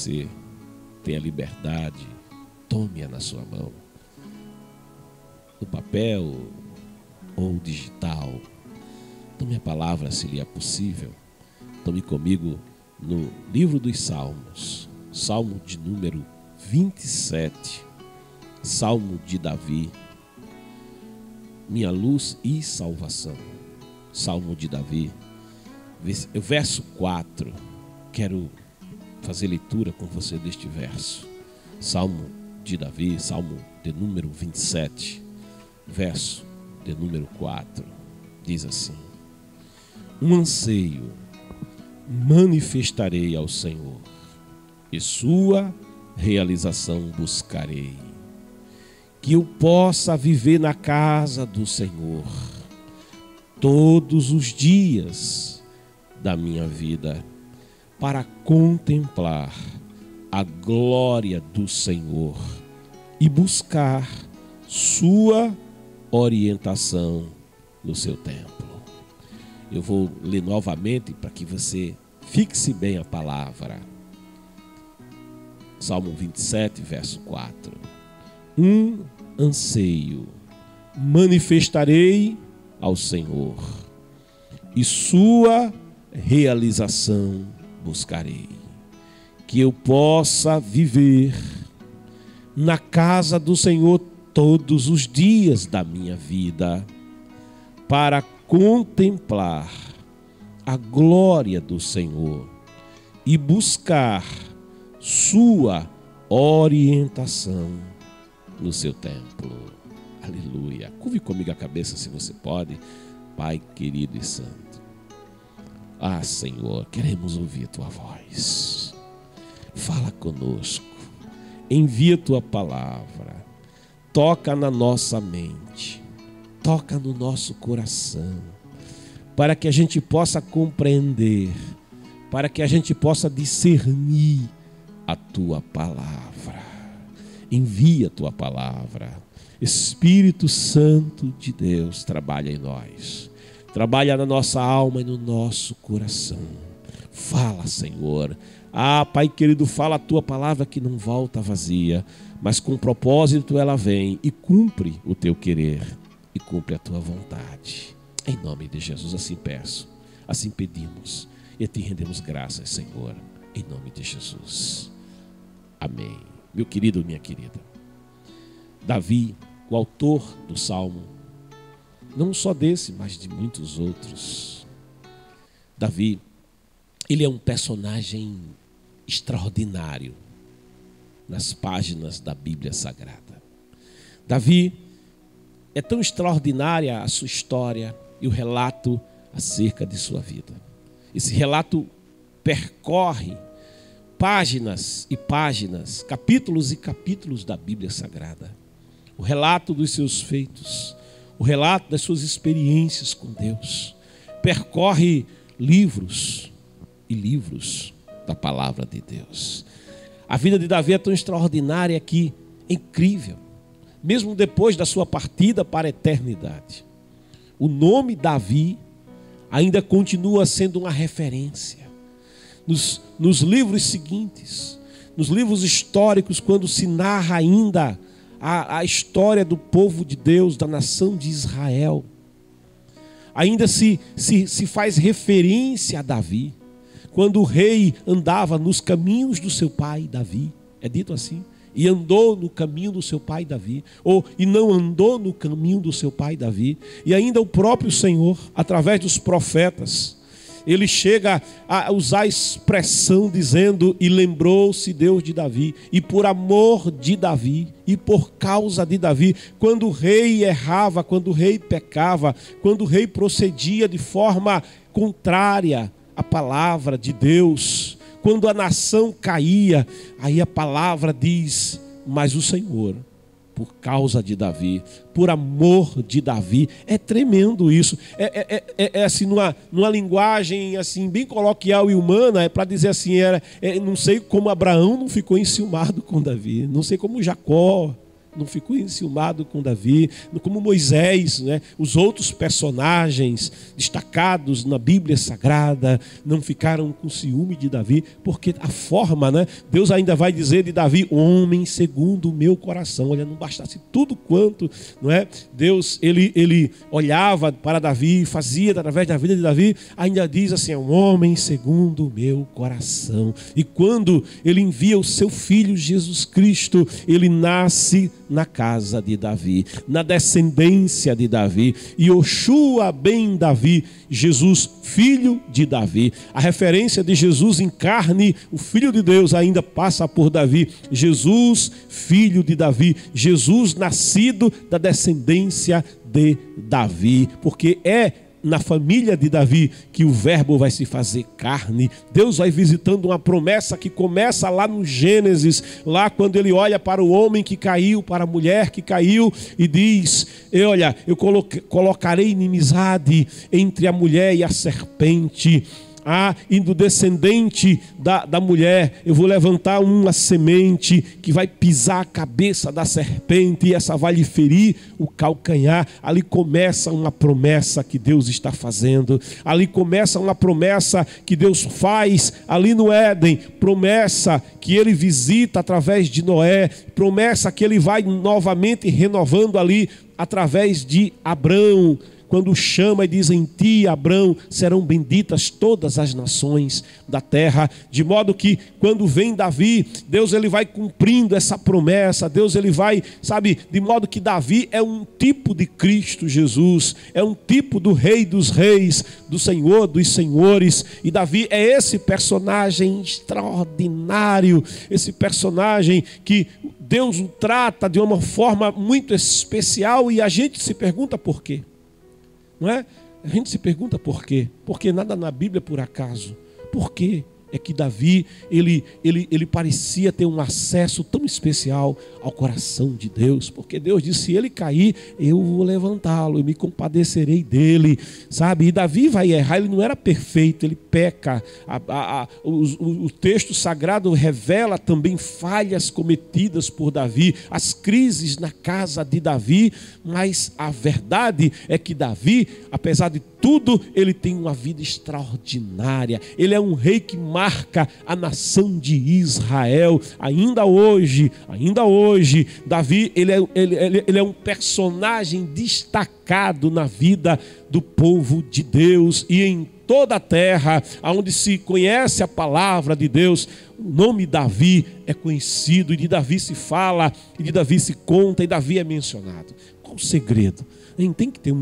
você tenha liberdade, tome-a na sua mão, no papel ou digital. Tome a palavra, se lhe é possível. Tome comigo no livro dos Salmos, Salmo de número 27, Salmo de Davi, minha luz e salvação. Salmo de Davi, verso 4. Quero fazer leitura com você deste verso. Salmo de Davi, Salmo de número 27, verso de número 4. Diz assim: um anseio manifestarei ao Senhor, e sua realização buscarei, que eu possa viver na casa do Senhor todos os dias da minha vida, para contemplar a glória do Senhor e buscar sua orientação no seu templo. Eu vou ler novamente para que você fixe bem a palavra. Salmo 27, verso 4. Um anseio manifestarei ao Senhor, e sua realização buscarei, que eu possa viver na casa do Senhor todos os dias da minha vida, para contemplar a glória do Senhor e buscar sua orientação no seu templo. Aleluia. Curve comigo a cabeça, se você pode. Pai querido e santo, ah, Senhor, queremos ouvir tua voz. Fala conosco, envia tua palavra, toca na nossa mente, toca no nosso coração, para que a gente possa compreender, para que a gente possa discernir a tua palavra. Envia a tua palavra. Espírito Santo de Deus, trabalha em nós, trabalha na nossa alma e no nosso coração. Fala, Senhor. Ah, Pai querido, fala a tua palavra que não volta vazia, mas com propósito ela vem e cumpre o teu querer e cumpre a tua vontade. Em nome de Jesus, assim peço, assim pedimos e te rendemos graças, Senhor, em nome de Jesus. Amém. Meu querido, minha querida, Davi, o autor do Salmo, não só desse, mas de muitos outros. Davi, ele é um personagem extraordinário nas páginas da Bíblia Sagrada. Davi, é tão extraordinária a sua história e o relato acerca de sua vida. Esse relato percorre páginas e páginas, capítulos e capítulos da Bíblia Sagrada. O relato dos seus feitos, o relato das suas experiências com Deus, percorre livros e livros da palavra de Deus. A vida de Davi é tão extraordinária que é incrível, mesmo depois da sua partida para a eternidade. O nome Davi ainda continua sendo uma referência. Nos livros seguintes, nos livros históricos, quando se narra ainda a história do povo de Deus, da nação de Israel, ainda se faz referência a Davi. Quando o rei andava nos caminhos do seu pai Davi, é dito assim, e andou no caminho do seu pai Davi, e não andou no caminho do seu pai Davi. E ainda o próprio Senhor, através dos profetas, ele chega a usar a expressão dizendo: e lembrou-se Deus de Davi, e por amor de Davi, e por causa de Davi, quando o rei errava, quando o rei pecava, quando o rei procedia de forma contrária à palavra de Deus, quando a nação caía, aí a palavra diz: mas o Senhor, por causa de Davi, por amor de Davi. É tremendo isso. É assim, numa linguagem assim, bem coloquial e humana, é para dizer assim, não sei como Abraão não ficou enciumado com Davi, não sei como Jacó não ficou enciumado com Davi, como Moisés, né? Os outros personagens destacados na Bíblia Sagrada não ficaram com ciúme de Davi, porque a forma, né? Deus ainda vai dizer de Davi, homem segundo o meu coração. Olha, não bastasse tudo quanto, não é? Deus, ele olhava para Davi, fazia através da vida de Davi, ainda diz assim, um homem segundo o meu coração. E quando ele envia o seu filho Jesus Cristo, ele nasce na casa de Davi, na descendência de Davi. Yoshua ben Davi, Jesus, filho de Davi. A referência de Jesus em carne, o Filho de Deus, ainda passa por Davi. Jesus, filho de Davi. Jesus, nascido da descendência de Davi. Porque é na família de Davi que o verbo vai se fazer carne. Deus vai visitando uma promessa que começa lá no Gênesis, lá quando ele olha para o homem que caiu, para a mulher que caiu e diz, olha, eu colocarei inimizade entre a mulher e a serpente. E do descendente da mulher eu vou levantar uma semente que vai pisar a cabeça da serpente e essa vai lhe ferir o calcanhar. Ali começa uma promessa que Deus está fazendo. Ali começa uma promessa que Deus faz ali no Éden. Promessa que ele visita através de Noé. Promessa que ele vai novamente renovando ali através de Abrão. Quando chama e diz, em ti, Abrão, serão benditas todas as nações da terra. De modo que quando vem Davi, Deus ele vai cumprindo essa promessa. Deus ele vai, de modo que Davi é um tipo de Cristo Jesus. É um tipo do Rei dos Reis, do Senhor dos Senhores. E Davi é esse personagem extraordinário. Esse personagem que Deus o trata de uma forma muito especial. E a gente se pergunta por quê. Não é? A gente se pergunta por quê? Porque nada na Bíblia é por acaso. Por quê? É que Davi, ele parecia ter um acesso tão especial ao coração de Deus, porque Deus disse, se ele cair, eu vou levantá-lo, eu me compadecerei dele, E Davi vai errar, ele não era perfeito, ele peca. O texto sagrado revela também falhas cometidas por Davi, as crises na casa de Davi, mas a verdade é que Davi, apesar de tudo, ele tem uma vida extraordinária. Ele é um rei que marca a nação de Israel. Ainda hoje, Davi, ele é um personagem destacado na vida do povo de Deus. E em toda a terra, onde se conhece a palavra de Deus, o nome Davi é conhecido, e de Davi se fala, e de Davi se conta, e Davi é mencionado. Qual o segredo? Tem que ter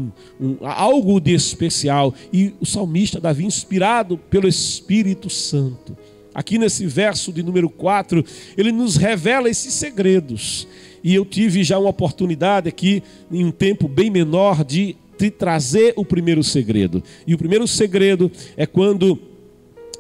algo de especial. E o salmista Davi, inspirado pelo Espírito Santo, aqui nesse verso de número 4, ele nos revela esses segredos. E eu tive já uma oportunidade aqui, em um tempo bem menor, de trazer o primeiro segredo. E o primeiro segredo é quando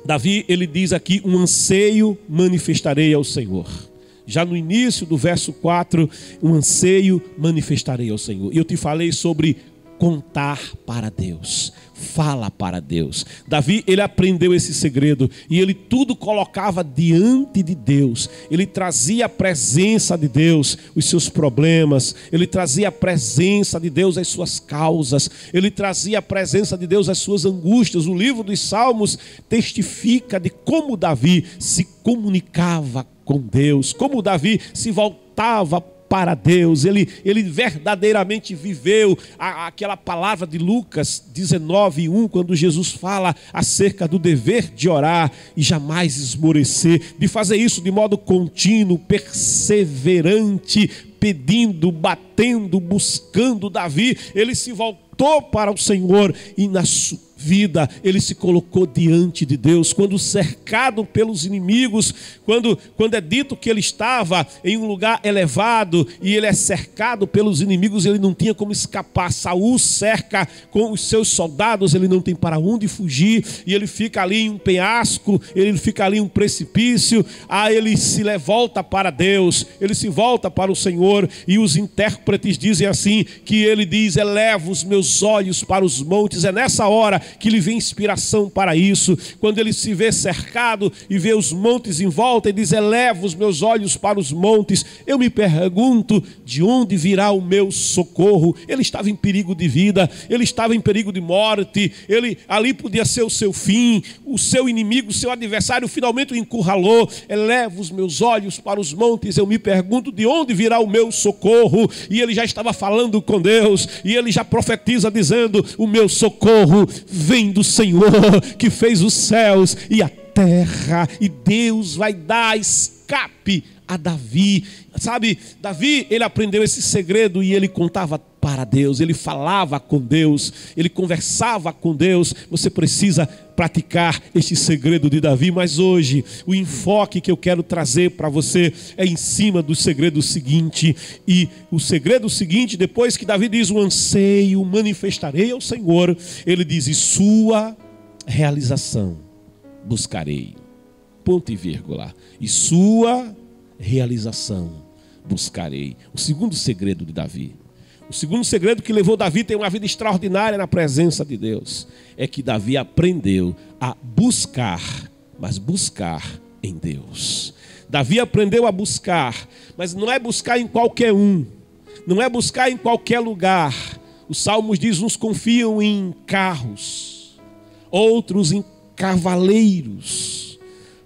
Davi, ele diz aqui, um anseio manifestarei ao Senhor. Já no início do verso 4, um anseio manifestarei ao Senhor. E eu te falei sobre contar para Deus, fala para Deus. Davi, ele aprendeu esse segredo e ele tudo colocava diante de Deus. Ele trazia a presença de Deus, os seus problemas. Ele trazia a presença de Deus, as suas causas. Ele trazia a presença de Deus, as suas angústias. O livro dos Salmos testifica de como Davi se comunicava com Deus, como Davi se voltava para Deus. Ele verdadeiramente viveu aquela palavra de Lucas 19:1, quando Jesus fala acerca do dever de orar e jamais esmorecer, de fazer isso de modo contínuo, perseverante, pedindo, batendo, buscando. Davi, ele se voltou para o Senhor e na sua vida ele se colocou diante de Deus. Quando cercado pelos inimigos, quando é dito que ele estava em um lugar elevado e ele é cercado pelos inimigos, ele não tinha como escapar. Saul cerca com os seus soldados, ele não tem para onde fugir, e ele fica ali em um penhasco, ele fica ali em um precipício. Ele se volta para Deus, ele se volta para o Senhor, e os intérpretes dizem assim, que ele diz, eleva os meus olhos para os montes. É nessa hora que lhe vem inspiração para isso. Quando ele se vê cercado e vê os montes em volta e diz: eleva os meus olhos para os montes, eu me pergunto, de onde virá o meu socorro? Ele estava em perigo de vida, ele estava em perigo de morte, ali podia ser o seu fim, o seu inimigo, o seu adversário finalmente o encurralou. Eleva os meus olhos para os montes, eu me pergunto, de onde virá o meu socorro? E ele já estava falando com Deus, e ele já profetiza dizendo: o meu socorro vem do Senhor, que fez os céus e a terra. E Deus vai dar escape a Davi. Sabe, Davi, ele aprendeu esse segredo e ele contava para Deus, ele falava com Deus, ele conversava com Deus. Você precisa praticar este segredo de Davi. Mas hoje, o enfoque que eu quero trazer para você é em cima do segredo seguinte. E o segredo seguinte, depois que Davi diz: o anseio manifestarei ao Senhor, ele diz: e sua realização buscarei. Ponto e vírgula. E sua realização buscarei. O segundo segredo de Davi, o segundo segredo que levou Davi a ter uma vida extraordinária na presença de Deus, é que Davi aprendeu a buscar, mas buscar em Deus. Davi aprendeu a buscar, mas não é buscar em qualquer um, não é buscar em qualquer lugar. Os Salmos diz: uns confiam em carros, outros em cavaleiros,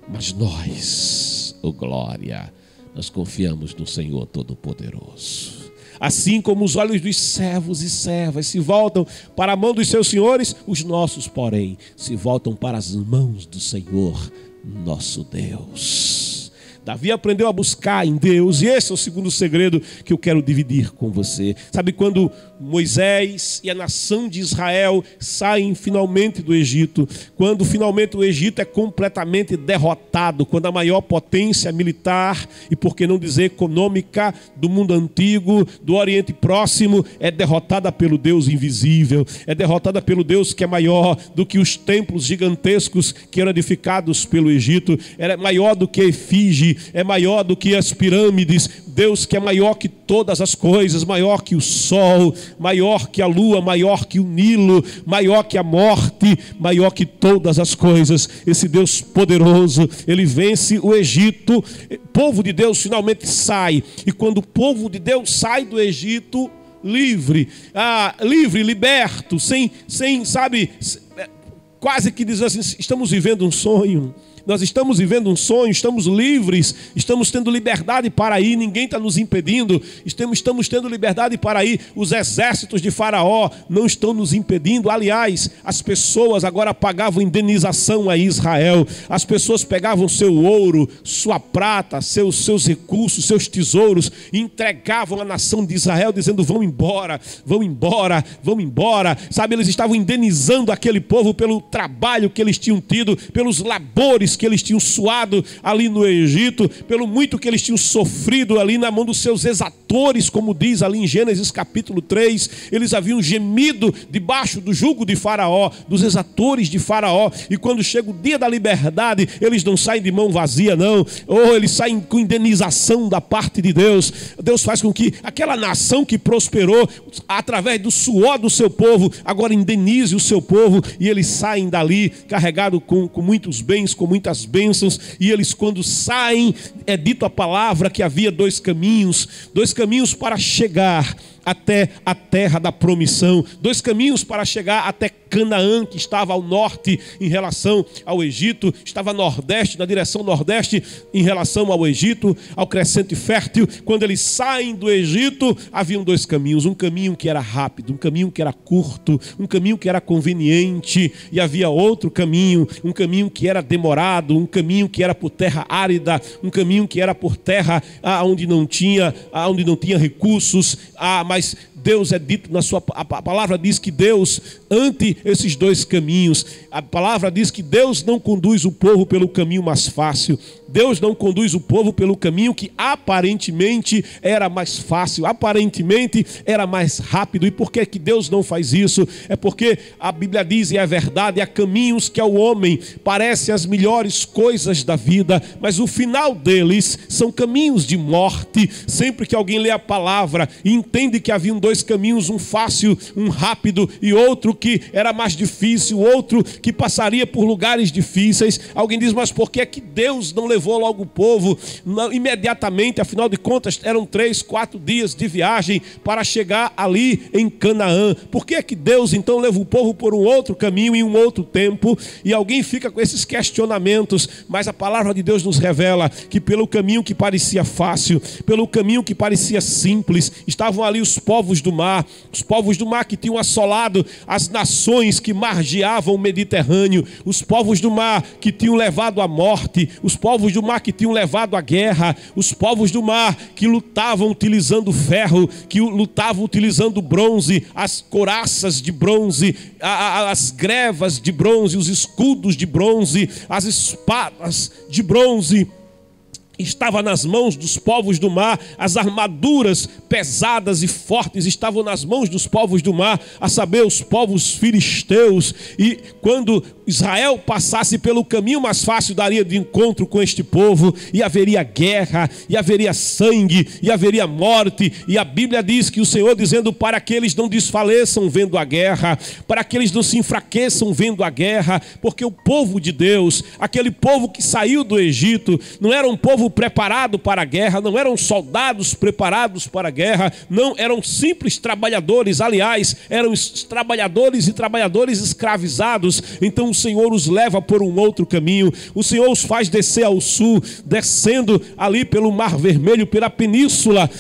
mas nós, oh glória, nós confiamos no Senhor Todo-Poderoso. Assim como os olhos dos servos e servas se voltam para a mão dos seus senhores, os nossos, porém, se voltam para as mãos do Senhor, nosso Deus. Davi aprendeu a buscar em Deus, e esse é o segundo segredo que eu quero dividir com você. Sabe, quando Moisés e a nação de Israel saem finalmente do Egito, quando finalmente o Egito é completamente derrotado, quando a maior potência militar e, por que não dizer, econômica do mundo antigo, do Oriente Próximo, é derrotada pelo Deus invisível, é derrotada pelo Deus que é maior do que os templos gigantescos que eram edificados pelo Egito, é maior do que Efígie, é maior do que as pirâmides. Deus que é maior que todas as coisas, maior que o sol, maior que a lua, maior que o Nilo, maior que a morte, maior que todas as coisas. Esse Deus poderoso, ele vence o Egito. O povo de Deus finalmente sai, e quando o povo de Deus sai do Egito livre, liberto, sem sabe, quase que diz assim: estamos vivendo um sonho. Nós estamos vivendo um sonho, estamos livres, estamos tendo liberdade para ir, ninguém está nos impedindo, estamos tendo liberdade para ir. Os exércitos de Faraó não estão nos impedindo. Aliás, as pessoas agora pagavam indenização a Israel, as pessoas pegavam seu ouro, sua prata, seus recursos, seus tesouros, e entregavam à nação de Israel, dizendo: vão embora, vão embora, vão embora. Sabe, eles estavam indenizando aquele povo pelo trabalho que eles tinham tido, pelos labores que eles tinham suado ali no Egito, pelo muito que eles tinham sofrido ali na mão dos seus exatores, como diz ali em Gênesis capítulo 3, eles haviam gemido debaixo do jugo de Faraó, dos exatores de Faraó. E quando chega o dia da liberdade, eles não saem de mão vazia, não, ou eles saem com indenização da parte de Deus. Deus faz com que aquela nação que prosperou através do suor do seu povo, agora indenize o seu povo, e eles saem dali carregados com muitos bens, com muitas bênçãos. E eles, quando saem, é dito a palavra que havia dois caminhos para chegar até a terra da promissão, dois caminhos para chegar até Canaã, que estava ao norte em relação ao Egito, estava nordeste, na direção nordeste em relação ao Egito, ao crescente fértil. Quando eles saem do Egito, haviam dois caminhos: um caminho que era rápido, um caminho que era curto, um caminho que era conveniente, e havia outro caminho, um caminho que era demorado, um caminho que era por terra árida, um caminho que era por terra onde não tinha recursos, mas Deus é dito na sua a palavra diz que Deus, ante esses dois caminhos, a palavra diz que Deus não conduz o povo pelo caminho mais fácil. Deus não conduz o povo pelo caminho que aparentemente era mais fácil, aparentemente era mais rápido. E por que que Deus não faz isso? É porque a Bíblia diz, e é verdade, há caminhos que ao homem parecem as melhores coisas da vida, mas o final deles são caminhos de morte. Sempre que alguém lê a palavra e entende que haviam dois caminhos, um fácil, um rápido, e outro que era mais difícil, outro que passaria por lugares difíceis, alguém diz, mas por que é que Deus não levou logo o povo imediatamente? Afinal de contas eram 3, 4 dias de viagem para chegar ali em Canaã. Por que é que Deus então leva o povo por um outro caminho em um outro tempo? E alguém fica com esses questionamentos, mas a palavra de Deus nos revela que pelo caminho que parecia fácil, pelo caminho que parecia simples, estavam ali os povos do mar que tinham assolado as nações que margeavam o Mediterrâneo, os povos do mar que tinham levado à morte, os povos do mar que tinham levado à guerra, os povos do mar que lutavam utilizando ferro, que lutavam utilizando bronze, as couraças de bronze, as grevas de bronze, os escudos de bronze, as espadas de bronze. Estava nas mãos dos povos do mar, as armaduras pesadas e fortes estavam nas mãos dos povos do mar, a saber, os povos filisteus. E quando Israel passasse pelo caminho mais fácil, daria de encontro com este povo, e haveria guerra, e haveria sangue, e haveria morte. E a Bíblia diz que o Senhor dizendo para que eles não desfaleçam vendo a guerra, para que eles não se enfraqueçam vendo a guerra, porque o povo de Deus, aquele povo que saiu do Egito, não era um povo preparado para a guerra, não eram soldados preparados para a guerra, não eram simples trabalhadores, aliás, eram trabalhadores e trabalhadores escravizados. Então o Senhor os leva por um outro caminho, o Senhor os faz descer ao sul, descendo ali pelo Mar Vermelho, pela península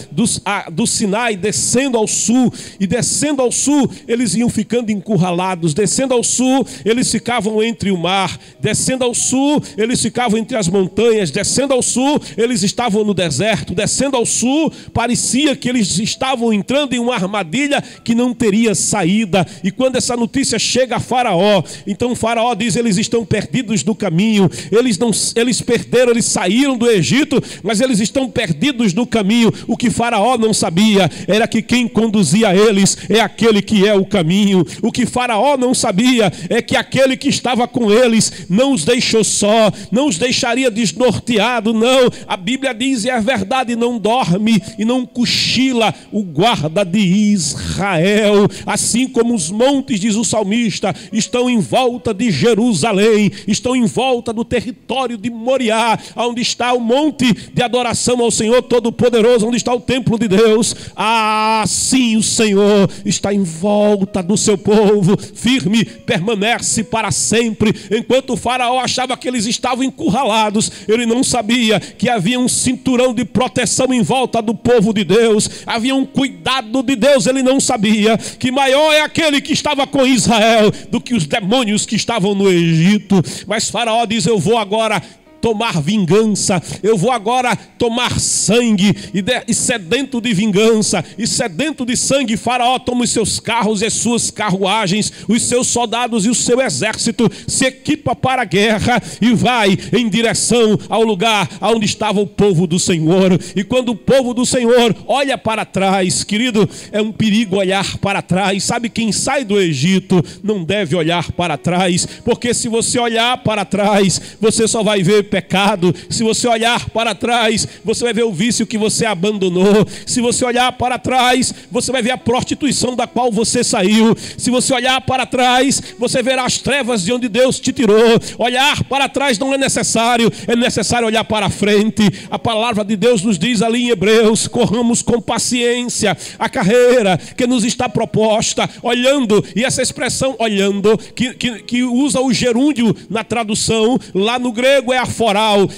do Sinai, descendo ao sul, e descendo ao sul eles iam ficando encurralados, descendo ao sul eles ficavam entre o mar, descendo ao sul eles ficavam entre as montanhas, descendo ao sul eles estavam no deserto, descendo ao sul parecia que eles estavam entrando em uma armadilha que não teria saída. E quando essa notícia chega a Faraó, então o Faraó diz, eles estão perdidos no caminho, eles perderam, eles saíram do Egito, mas eles estão perdidos no caminho. O que Faraó não sabia era que quem conduzia eles é aquele que é o caminho. O que Faraó não sabia é que aquele que estava com eles não os deixou só, não os deixaria desnorteado, não. A Bíblia diz, e é verdade, não dorme e não cochila o guarda de Israel. Assim como os montes, diz o salmista, estão em volta de Jerusalém, estão em volta do território de Moriá, onde está o monte de adoração ao Senhor Todo-Poderoso, onde está o templo de Deus. Assim o Senhor está em volta do seu povo, firme, permanece para sempre. Enquanto o Faraó achava que eles estavam encurralados, ele não sabia que havia um cinturão de proteção em volta do povo de Deus, havia um cuidado de Deus. Ele não sabia que maior é aquele que estava com Israel do que os demônios que estavam no Egito. Mas Faraó diz, eu vou agora tomar vingança, eu vou agora tomar sangue, e sedento de vingança, e sedento de sangue, Faraó toma os seus carros e as suas carruagens, os seus soldados e o seu exército, se equipa para a guerra e vai em direção ao lugar onde estava o povo do Senhor. E quando o povo do Senhor olha para trás, querido, é um perigo olhar para trás. Sabe, quem sai do Egito não deve olhar para trás, porque se você olhar para trás, você só vai ver pecado. Se você olhar para trás, você vai ver o vício que você abandonou. Se você olhar para trás, você vai ver a prostituição da qual você saiu. Se você olhar para trás, você verá as trevas de onde Deus te tirou. Olhar para trás não é necessário, é necessário olhar para frente. A palavra de Deus nos diz ali em Hebreus, corramos com paciência a carreira que nos está proposta, olhando. E essa expressão olhando, que usa o gerúndio na tradução, lá no grego é aforal,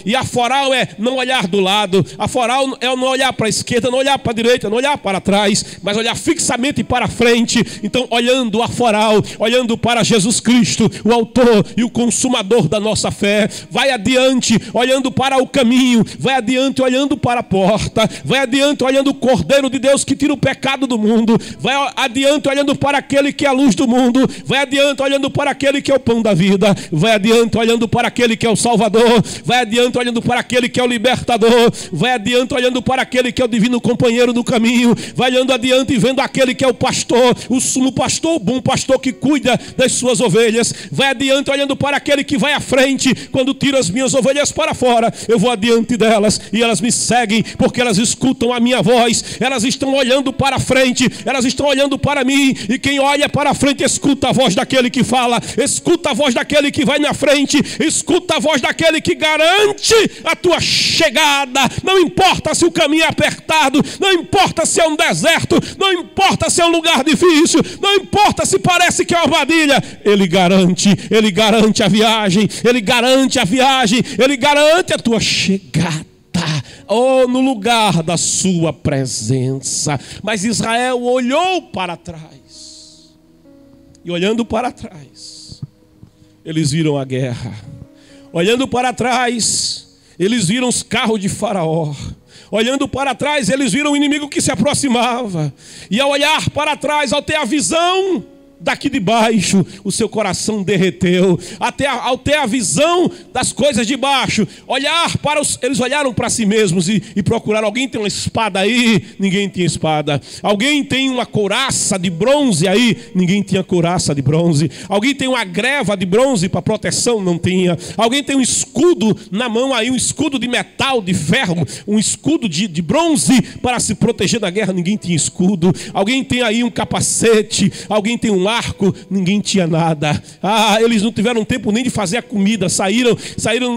e aforal é não olhar do lado, aforal é não olhar para a esquerda, não olhar para a direita, não olhar para trás, mas olhar fixamente para frente. Então, olhando aforal, olhando para Jesus Cristo, o autor e o consumador da nossa fé, vai adiante olhando para o caminho, vai adiante olhando para a porta, vai adiante olhando o Cordeiro de Deus que tira o pecado do mundo, vai adiante olhando para aquele que é a luz do mundo, vai adiante olhando para aquele que é o pão da vida, vai adiante olhando para aquele que é o Salvador, vai adiante olhando para aquele que é o libertador, vai adiante olhando para aquele que é o divino companheiro do caminho, vai olhando adiante e vendo aquele que é o pastor, o sumo pastor, o bom pastor que cuida das suas ovelhas, vai adiante olhando para aquele que vai à frente. Quando tiro as minhas ovelhas para fora, eu vou adiante delas e elas me seguem, porque elas escutam a minha voz, elas estão olhando para frente, elas estão olhando para mim, e quem olha para frente escuta a voz daquele que fala, escuta a voz daquele que vai na frente, escuta a voz daquele que garante a tua chegada. Não importa se o caminho é apertado, não importa se é um deserto, não importa se é um lugar difícil, não importa se parece que é uma armadilha, Ele garante a viagem, Ele garante a viagem, Ele garante a tua chegada, no lugar da sua presença. Mas Israel olhou para trás, e olhando para trás, eles viram a guerra. Olhando para trás, eles viram os carros de Faraó. Olhando para trás, eles viram o inimigo que se aproximava. E ao olhar para trás, ao ter a visão daqui de baixo, o seu coração derreteu. Ao ter a visão das coisas de baixo, eles olharam para si mesmos e procuraram. Alguém tem uma espada aí? Ninguém tinha espada. Alguém tem uma couraça de bronze aí? Ninguém tinha couraça de bronze. Alguém tem uma greva de bronze para proteção? Não tinha. Alguém tem um escudo na mão aí, um escudo de metal, de ferro, um escudo de bronze para se proteger da guerra? Ninguém tinha escudo. Alguém tem aí um capacete? Alguém tem um arco? Ninguém tinha nada. Eles não tiveram tempo nem de fazer a comida, saíram,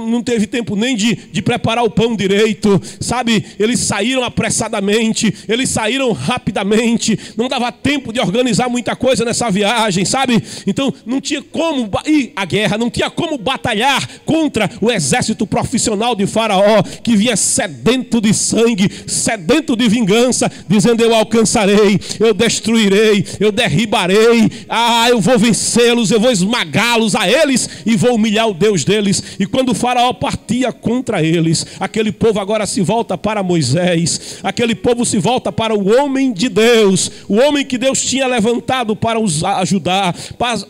não teve tempo nem de preparar o pão direito, sabe? Eles saíram apressadamente, eles saíram rapidamente, não dava tempo de organizar muita coisa nessa viagem, sabe? Então não tinha como ir à guerra, não tinha como batalhar contra o exército profissional de Faraó, que vinha sedento de sangue, sedento de vingança, dizendo: eu alcançarei, eu destruirei, eu derribarei, eu vou vencê-los, eu vou esmagá-los a eles e vou humilhar o Deus deles. E quando o Faraó partia contra eles, aquele povo agora se volta para Moisés, aquele povo se volta para o homem de Deus, o homem que Deus tinha levantado para os ajudar,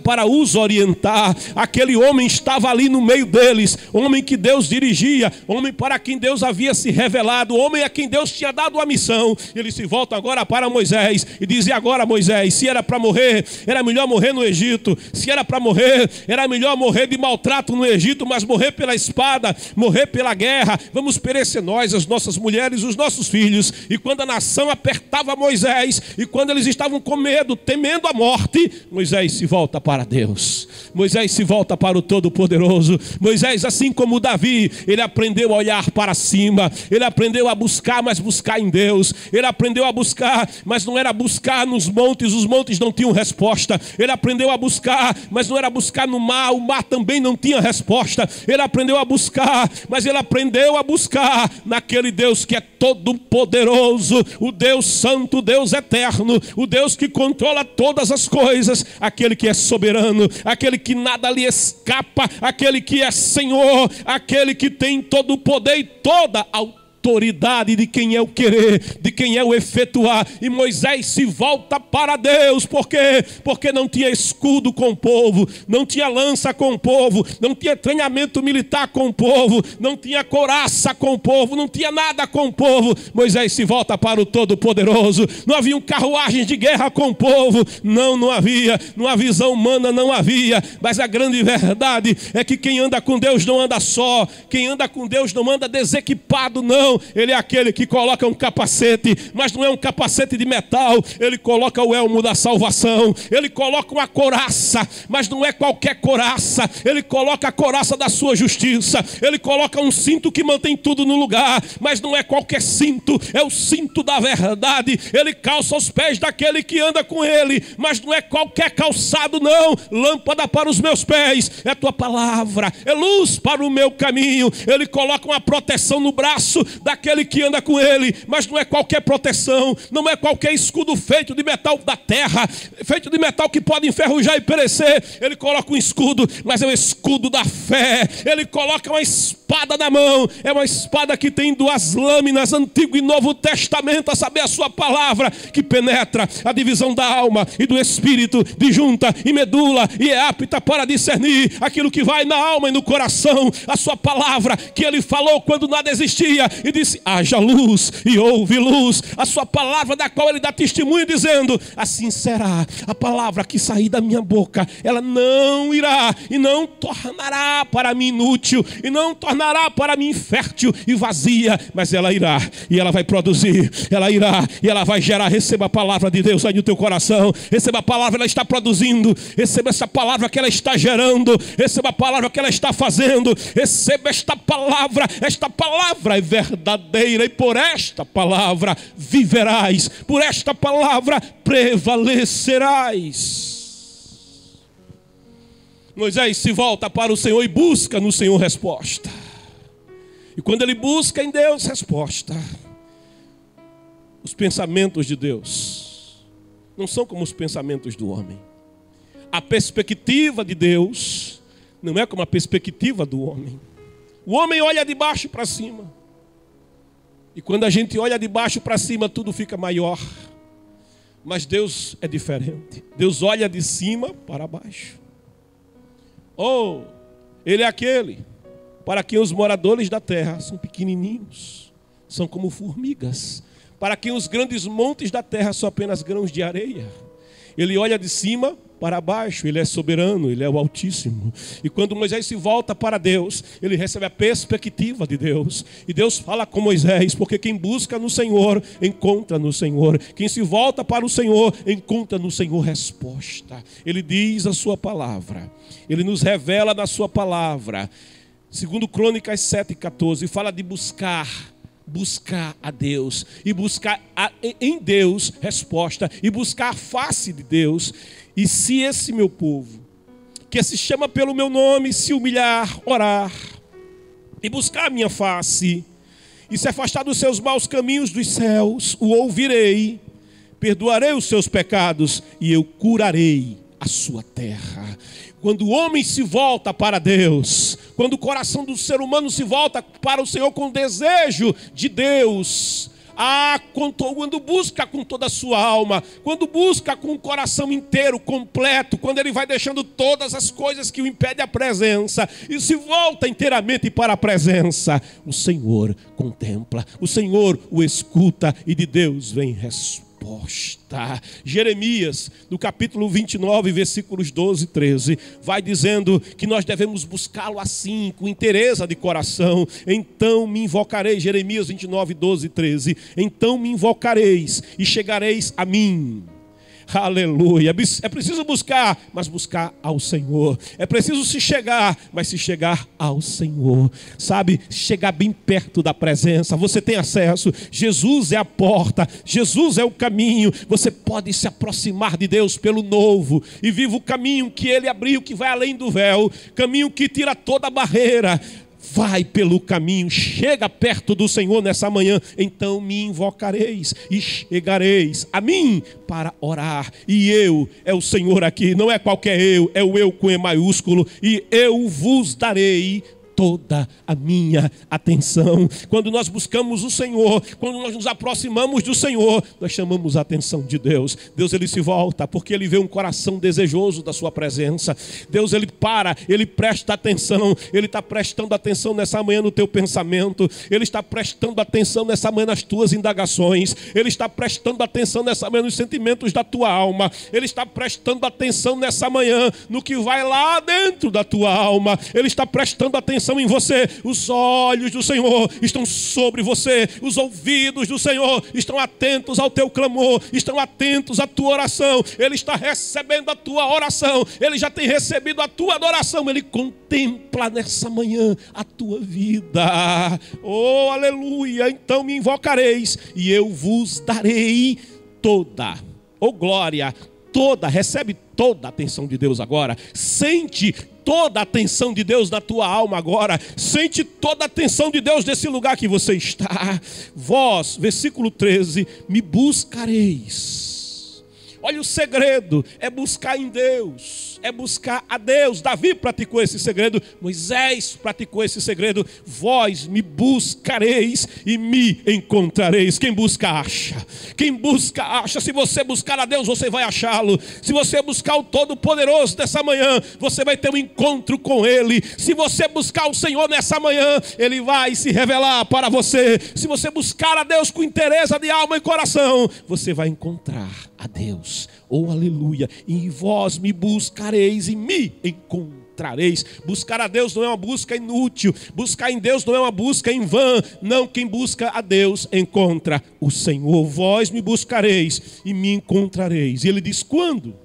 para os orientar. Aquele homem estava ali no meio deles, homem que Deus dirigia, homem para quem Deus havia se revelado, homem a quem Deus tinha dado a missão. Ele se volta agora para Moisés e diz: e agora, Moisés, se era para morrer, era melhor morrer no Egito. Se era para morrer, era melhor morrer de maltrato no Egito, mas morrer pela espada, morrer pela guerra. Vamos perecer nós, as nossas mulheres, os nossos filhos. E quando a nação apertava Moisés, e quando eles estavam com medo, temendo a morte, Moisés se volta para Deus. Moisés se volta para o Todo-Poderoso. Moisés, assim como Davi, ele aprendeu a olhar para cima, ele aprendeu a buscar, mas buscar em Deus. Ele aprendeu a buscar, mas não era buscar nos montes, os montes não tinham resposta. Ele aprendeu a buscar, mas não era buscar no mar, o mar também não tinha resposta. Ele aprendeu a buscar, mas ele aprendeu a buscar naquele Deus que é todo poderoso, o Deus santo, o Deus eterno, o Deus que controla todas as coisas, aquele que é soberano, aquele que nada lhe escapa, aquele que é Senhor, aquele que tem todo o poder e toda a autoridade de quem é o querer, de quem é o efetuar. E Moisés se volta para Deus. Por quê? Porque não tinha escudo com o povo, não tinha lança com o povo, não tinha treinamento militar com o povo, não tinha couraça com o povo, não tinha nada com o povo. Moisés se volta para o Todo-Poderoso. Não havia carruagens de guerra com o povo, não havia, numa visão humana não havia, mas a grande verdade é que quem anda com Deus não anda só, quem anda com Deus não anda desequipado, não. Ele é aquele que coloca um capacete, mas não é um capacete de metal. Ele coloca o elmo da salvação, ele coloca uma couraça, mas não é qualquer couraça. Ele coloca a couraça da sua justiça, ele coloca um cinto que mantém tudo no lugar, mas não é qualquer cinto, é o cinto da verdade. Ele calça os pés daquele que anda com ele, mas não é qualquer calçado, não. Lâmpada para os meus pés é a tua palavra, é luz para o meu caminho. Ele coloca uma proteção no braço, daquele que anda com ele. Mas não é qualquer proteção, não é qualquer escudo feito de metal da terra, feito de metal que pode enferrujar e perecer. Ele coloca um escudo, mas é o escudo da fé. Ele coloca uma espada na mão, é uma espada que tem duas lâminas, Antigo e Novo Testamento, a saber, a sua palavra, que penetra a divisão da alma e do espírito, de junta e medula, e é apta para discernir aquilo que vai na alma e no coração. A sua palavra que ele falou quando nada existia e disse: haja luz, e houve luz. A sua palavra da qual ele dá testemunho dizendo: assim será a palavra que sair da minha boca, ela não irá e não tornará para mim inútil, e não tornará para mim infértil e vazia, mas ela irá e ela vai produzir, ela irá e ela vai gerar. Receba a palavra de Deus aí no teu coração, receba a palavra, ela está produzindo, receba essa palavra que ela está gerando, receba a palavra que ela está fazendo, receba esta palavra é verdadeira, e por esta palavra viverás, por esta palavra prevalecerás. Moisés se volta para o Senhor e busca no Senhor resposta. E quando ele busca em Deus resposta, os pensamentos de Deus não são como os pensamentos do homem. A perspectiva de Deus não é como a perspectiva do homem. O homem olha de baixo para cima. E quando a gente olha de baixo para cima, tudo fica maior. Mas Deus é diferente. Deus olha de cima para baixo. Oh, Ele é aquele para quem os moradores da terra são pequenininhos, são como formigas, para quem os grandes montes da terra são apenas grãos de areia. Ele olha de cima para baixo, Ele é soberano, Ele é o Altíssimo. E quando Moisés se volta para Deus, ele recebe a perspectiva de Deus. E Deus fala com Moisés, porque quem busca no Senhor, encontra no Senhor. Quem se volta para o Senhor, encontra no Senhor resposta. Ele diz a sua palavra, Ele nos revela na sua palavra. Segundo Crônicas 7:14, fala de buscar a Deus, e buscar em Deus resposta, e buscar a face de Deus. E se esse meu povo, que se chama pelo meu nome, se humilhar, orar, e buscar a minha face, e se afastar dos seus maus caminhos dos céus, o ouvirei, perdoarei os seus pecados, e eu curarei a sua terra. Quando o homem se volta para Deus, quando o coração do ser humano se volta para o Senhor com desejo de Deus, quando busca com toda a sua alma, quando busca com o coração inteiro, completo, quando ele vai deixando todas as coisas que o impedem a presença e se volta inteiramente para a presença, o Senhor contempla, o Senhor o escuta e de Deus vem resposta. Jeremias, no capítulo 29, versículos 12 e 13, vai dizendo que nós devemos buscá-lo assim, com inteireza de coração. Então me invocareis, Jeremias 29, 12 e 13, então me invocareis e chegareis a mim. Aleluia. É preciso buscar, mas buscar ao Senhor. É preciso se chegar, mas se chegar ao Senhor. Sabe, chegar bem perto da presença. Você tem acesso. Jesus é a porta, Jesus é o caminho. Você pode se aproximar de Deus pelo novo e viva o caminho que Ele abriu, que vai além do véu, caminho que tira toda a barreira. Vai pelo caminho, chega perto do Senhor nessa manhã. Então me invocareis e chegareis a mim para orar. E eu, é o Senhor aqui, não é qualquer eu, é o eu com E maiúsculo. E eu vos darei toda a minha atenção. Quando nós buscamos o Senhor, quando nós nos aproximamos do Senhor, nós chamamos a atenção de Deus. Deus, Ele se volta, porque Ele vê um coração desejoso da sua presença. Deus, Ele para, Ele presta atenção. Ele está prestando atenção nessa manhã no teu pensamento. Ele está prestando atenção nessa manhã nas tuas indagações. Ele está prestando atenção nessa manhã nos sentimentos da tua alma. Ele está prestando atenção nessa manhã no que vai lá dentro da tua alma. Ele está prestando atenção em você. Os olhos do Senhor estão sobre você, os ouvidos do Senhor estão atentos ao teu clamor, estão atentos à tua oração. Ele está recebendo a tua oração, Ele já tem recebido a tua adoração. Ele contempla nessa manhã a tua vida. Oh, aleluia. Então me invocareis e eu vos darei toda, oh glória, recebe toda a atenção de Deus agora. Sente toda a atenção de Deus na tua alma agora. Sente toda a atenção de Deus nesse lugar que você está. Vós, versículo 13, me buscareis. Olha, o segredo é buscar em Deus, é buscar a Deus. Davi praticou esse segredo, Moisés praticou esse segredo. Vós me buscareis e me encontrareis. Quem busca, acha. Quem busca, acha. Se você buscar a Deus, você vai achá-lo. Se você buscar o Todo-Poderoso nessa manhã, você vai ter um encontro com Ele. Se você buscar o Senhor nessa manhã, Ele vai se revelar para você. Se você buscar a Deus com interesse de alma e coração, você vai encontrar a Deus. Oh, aleluia. E vós me buscareis e me encontrareis. Buscar a Deus não é uma busca inútil. Buscar em Deus não é uma busca em vão. Não, quem busca a Deus encontra o Senhor. Vós me buscareis e me encontrareis. E ele diz, quando?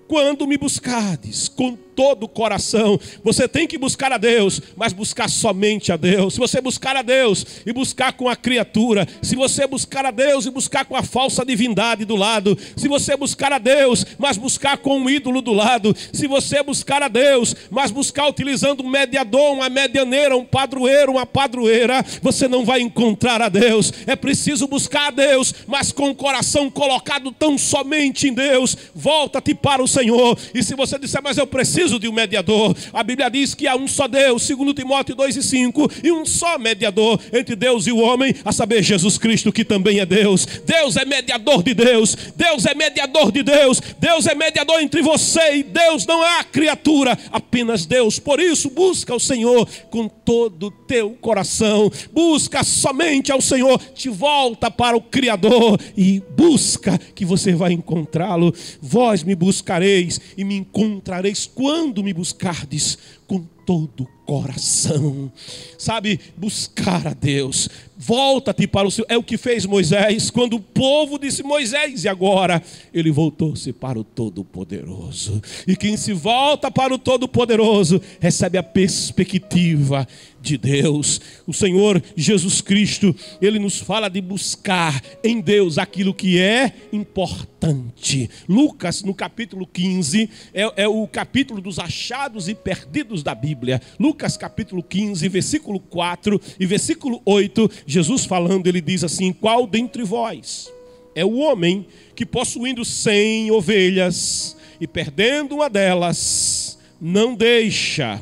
Quando me buscardes com todo o coração. Você tem que buscar a Deus, mas buscar somente a Deus. Se você buscar a Deus e buscar com a criatura, se você buscar a Deus e buscar com a falsa divindade do lado, se você buscar a Deus, mas buscar com um ídolo do lado, se você buscar a Deus, mas buscar utilizando um mediador, uma medianeira, um padroeiro, uma padroeira, você não vai encontrar a Deus. É preciso buscar a Deus, mas com o coração colocado tão somente em Deus. Volta-te para o Senhor. E se você disser, mas eu preciso de um mediador, a Bíblia diz que há um só Deus, 2 Timóteo 2:5, e um só mediador entre Deus e o homem, a saber, Jesus Cristo, que também é Deus. Deus é mediador de Deus, Deus é mediador de Deus, Deus é mediador entre você e Deus, não há criatura, apenas Deus. Por isso, busca o Senhor com todo o teu coração, busca somente ao Senhor, te volta para o Criador e busca, que você vai encontrá-lo. Vós me buscareis e me encontrareis quando me buscardes com todo o coração. Sabe, buscar a Deus. Volta-te para o Senhor. É o que fez Moisés, quando o povo disse, Moisés, e agora? Ele voltou-se para o Todo-Poderoso. E quem se volta para o Todo-Poderoso recebe a perspectiva de Deus. O Senhor Jesus Cristo, Ele nos fala de buscar em Deus aquilo que é importante. Lucas, no capítulo 15, é o capítulo dos achados e perdidos da Bíblia. Lucas capítulo 15, versículo 4 e versículo 8, Jesus falando, ele diz assim, qual dentre vós é o homem que possuindo 100 ovelhas e perdendo uma delas, não deixa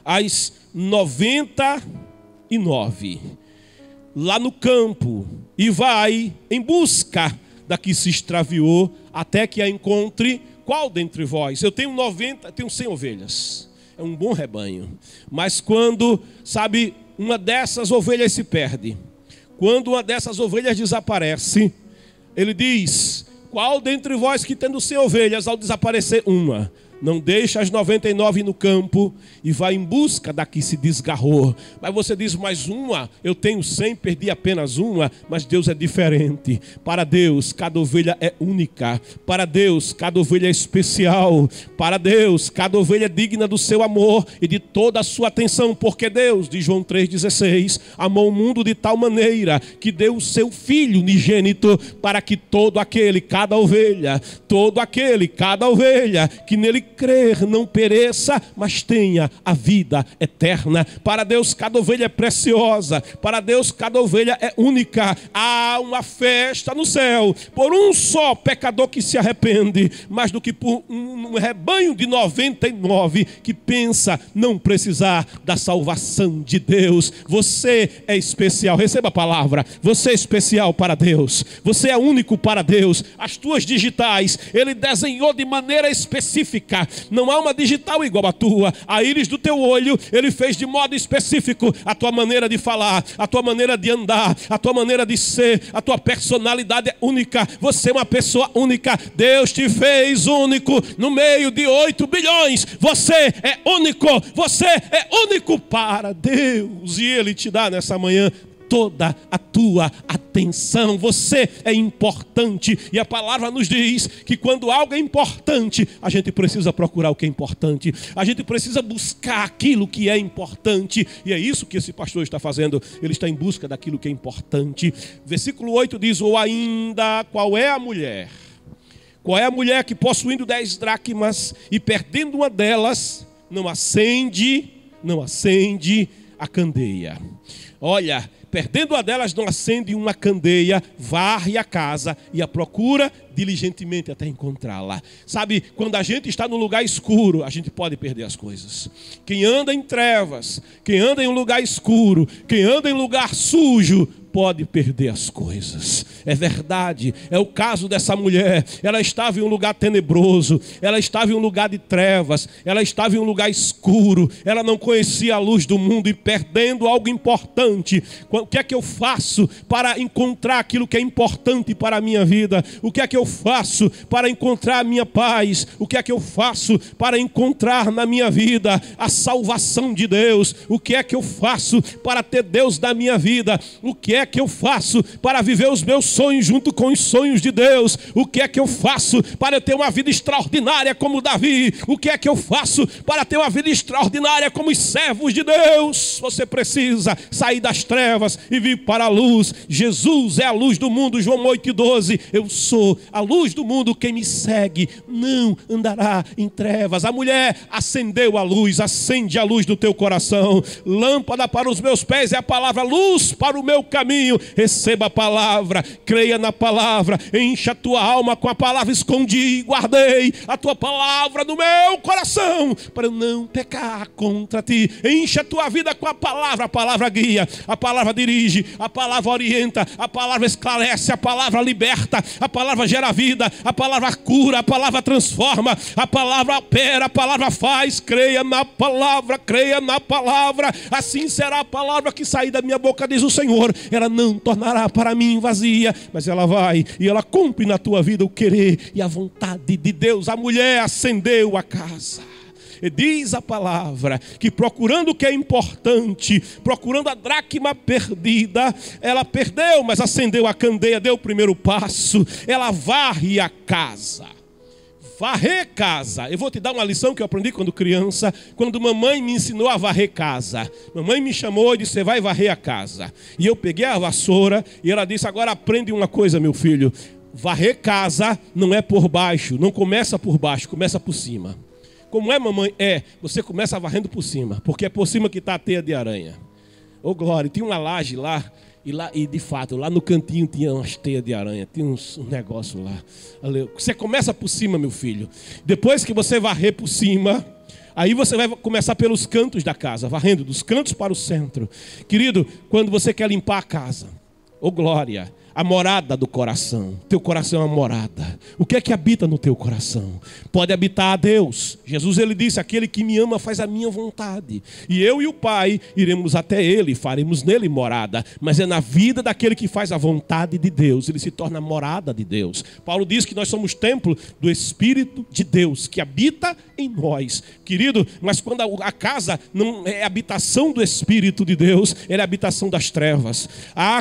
as 99 lá no campo e vai em busca da que se extraviou até que a encontre? Qual dentre vós? Eu tenho 100 ovelhas, é um bom rebanho, mas quando, sabe, uma dessas ovelhas se perde, quando uma dessas ovelhas desaparece, ele diz, qual dentre vós que tendo 100 ovelhas, ao desaparecer uma, não deixa as 99 no campo e vai em busca da que se desgarrou? Mas você diz, mas uma, eu tenho 100, perdi apenas uma. Mas Deus é diferente. Para Deus, cada ovelha é única. Para Deus, cada ovelha é especial. Para Deus, cada ovelha é digna do seu amor e de toda a sua atenção. Porque Deus, de João 3,16, amou o mundo de tal maneira que deu o seu Filho unigênito para que todo aquele, cada ovelha que nele crer não pereça, mas tenha a vida eterna. Para Deus cada ovelha é preciosa, para Deus cada ovelha é única. Há uma festa no céu por um só pecador que se arrepende, mais do que por um rebanho de 99 que pensa não precisar da salvação de Deus. Você é especial, receba a palavra, você é especial para Deus, você é único para Deus. As tuas digitais Ele desenhou de maneira específica, não há uma digital igual a tua. A íris do teu olho Ele fez de modo específico. A tua maneira de falar, a tua maneira de andar, a tua maneira de ser, a tua personalidade é única. Você é uma pessoa única. Deus te fez único no meio de 8 bilhões. Você é único, você é único para Deus. E Ele te dá nessa manhã toda a tua atenção. Você é importante, e a palavra nos diz que quando algo é importante, a gente precisa procurar o que é importante, a gente precisa buscar aquilo que é importante, e é isso que esse pastor está fazendo. Ele está em busca daquilo que é importante. Versículo 8 diz: ou ainda, qual é a mulher? Qual é a mulher que, possuindo 10 dracmas e perdendo uma delas, não acende a candeia? Olha, perdendo uma delas, não acende uma candeia, varre a casa e a procura diligentemente até encontrá-la. Sabe, quando a gente está num lugar escuro, a gente pode perder as coisas. Quem anda em trevas, quem anda em um lugar escuro, quem anda em lugar sujo, pode perder as coisas. É verdade, é o caso dessa mulher. Ela estava em um lugar tenebroso, ela estava em um lugar de trevas, ela estava em um lugar escuro, ela não conhecia a luz do mundo, e perdendo algo importante. O que é que eu faço para encontrar aquilo que é importante para a minha vida? O que é que eu faço para encontrar a minha paz? O que é que eu faço para encontrar na minha vida a salvação de Deus? O que é que eu faço para ter Deus na minha vida? O que é que eu faço para viver os meus sonhos junto com os sonhos de Deus? O que é que eu faço para ter uma vida extraordinária como Davi? O que é que eu faço para ter uma vida extraordinária como os servos de Deus? Você precisa sair das trevas e vir para a luz. Jesus é a luz do mundo, João 8,12. Eu sou a luz do mundo, quem me segue não andará em trevas. A mulher acendeu a luz, acende a luz do teu coração. Lâmpada para os meus pés é a palavra, luz para o meu caminho. Receba a palavra, creia na palavra, encha a tua alma com a palavra. Escondi e guardei a tua palavra no meu coração, para eu não pecar contra ti. Encha a tua vida com a palavra guia, a palavra dirige, a palavra orienta, a palavra esclarece, a palavra liberta, a palavra gera vida, a palavra cura, a palavra transforma, a palavra opera, a palavra faz. Creia na palavra, assim será a palavra que sair da minha boca, diz o Senhor. Ela não tornará para mim vazia, mas ela vai e ela cumpre na tua vida o querer e a vontade de Deus. A mulher acendeu a casa. E diz a palavra que, procurando o que é importante, procurando a dracma perdida, ela perdeu, mas acendeu a candeia, deu o primeiro passo. Ela varre a casa. Varrer casa. Eu vou te dar uma lição que eu aprendi quando criança, quando mamãe me ensinou a varrer casa. Mamãe me chamou e disse: você vai varrer a casa. E eu peguei a vassoura e ela disse: agora aprende uma coisa, meu filho. Varrer casa não é por baixo, não começa por baixo, começa por cima. Como é, mamãe? Você começa varrendo por cima, porque é por cima que está a teia de aranha. Ô glória, tinha uma laje lá. E de fato, lá no cantinho tinha umas teias de aranha, tinha um negócio lá. Você começa por cima, meu filho. Depois que você varrer por cima, aí você vai começar pelos cantos da casa, varrendo dos cantos para o centro. Querido, quando você quer limpar a casa, ô glória, a morada do coração. Teu coração é uma morada. O que é que habita no teu coração? Pode habitar a Deus. Jesus, ele disse: aquele que me ama faz a minha vontade. E eu e o Pai iremos até ele e faremos nele morada. Mas é na vida daquele que faz a vontade de Deus. Ele se torna a morada de Deus. Paulo diz que nós somos templo do Espírito de Deus, que habita em nós. Querido, mas quando a casa não é habitação do Espírito de Deus, ela é habitação das trevas.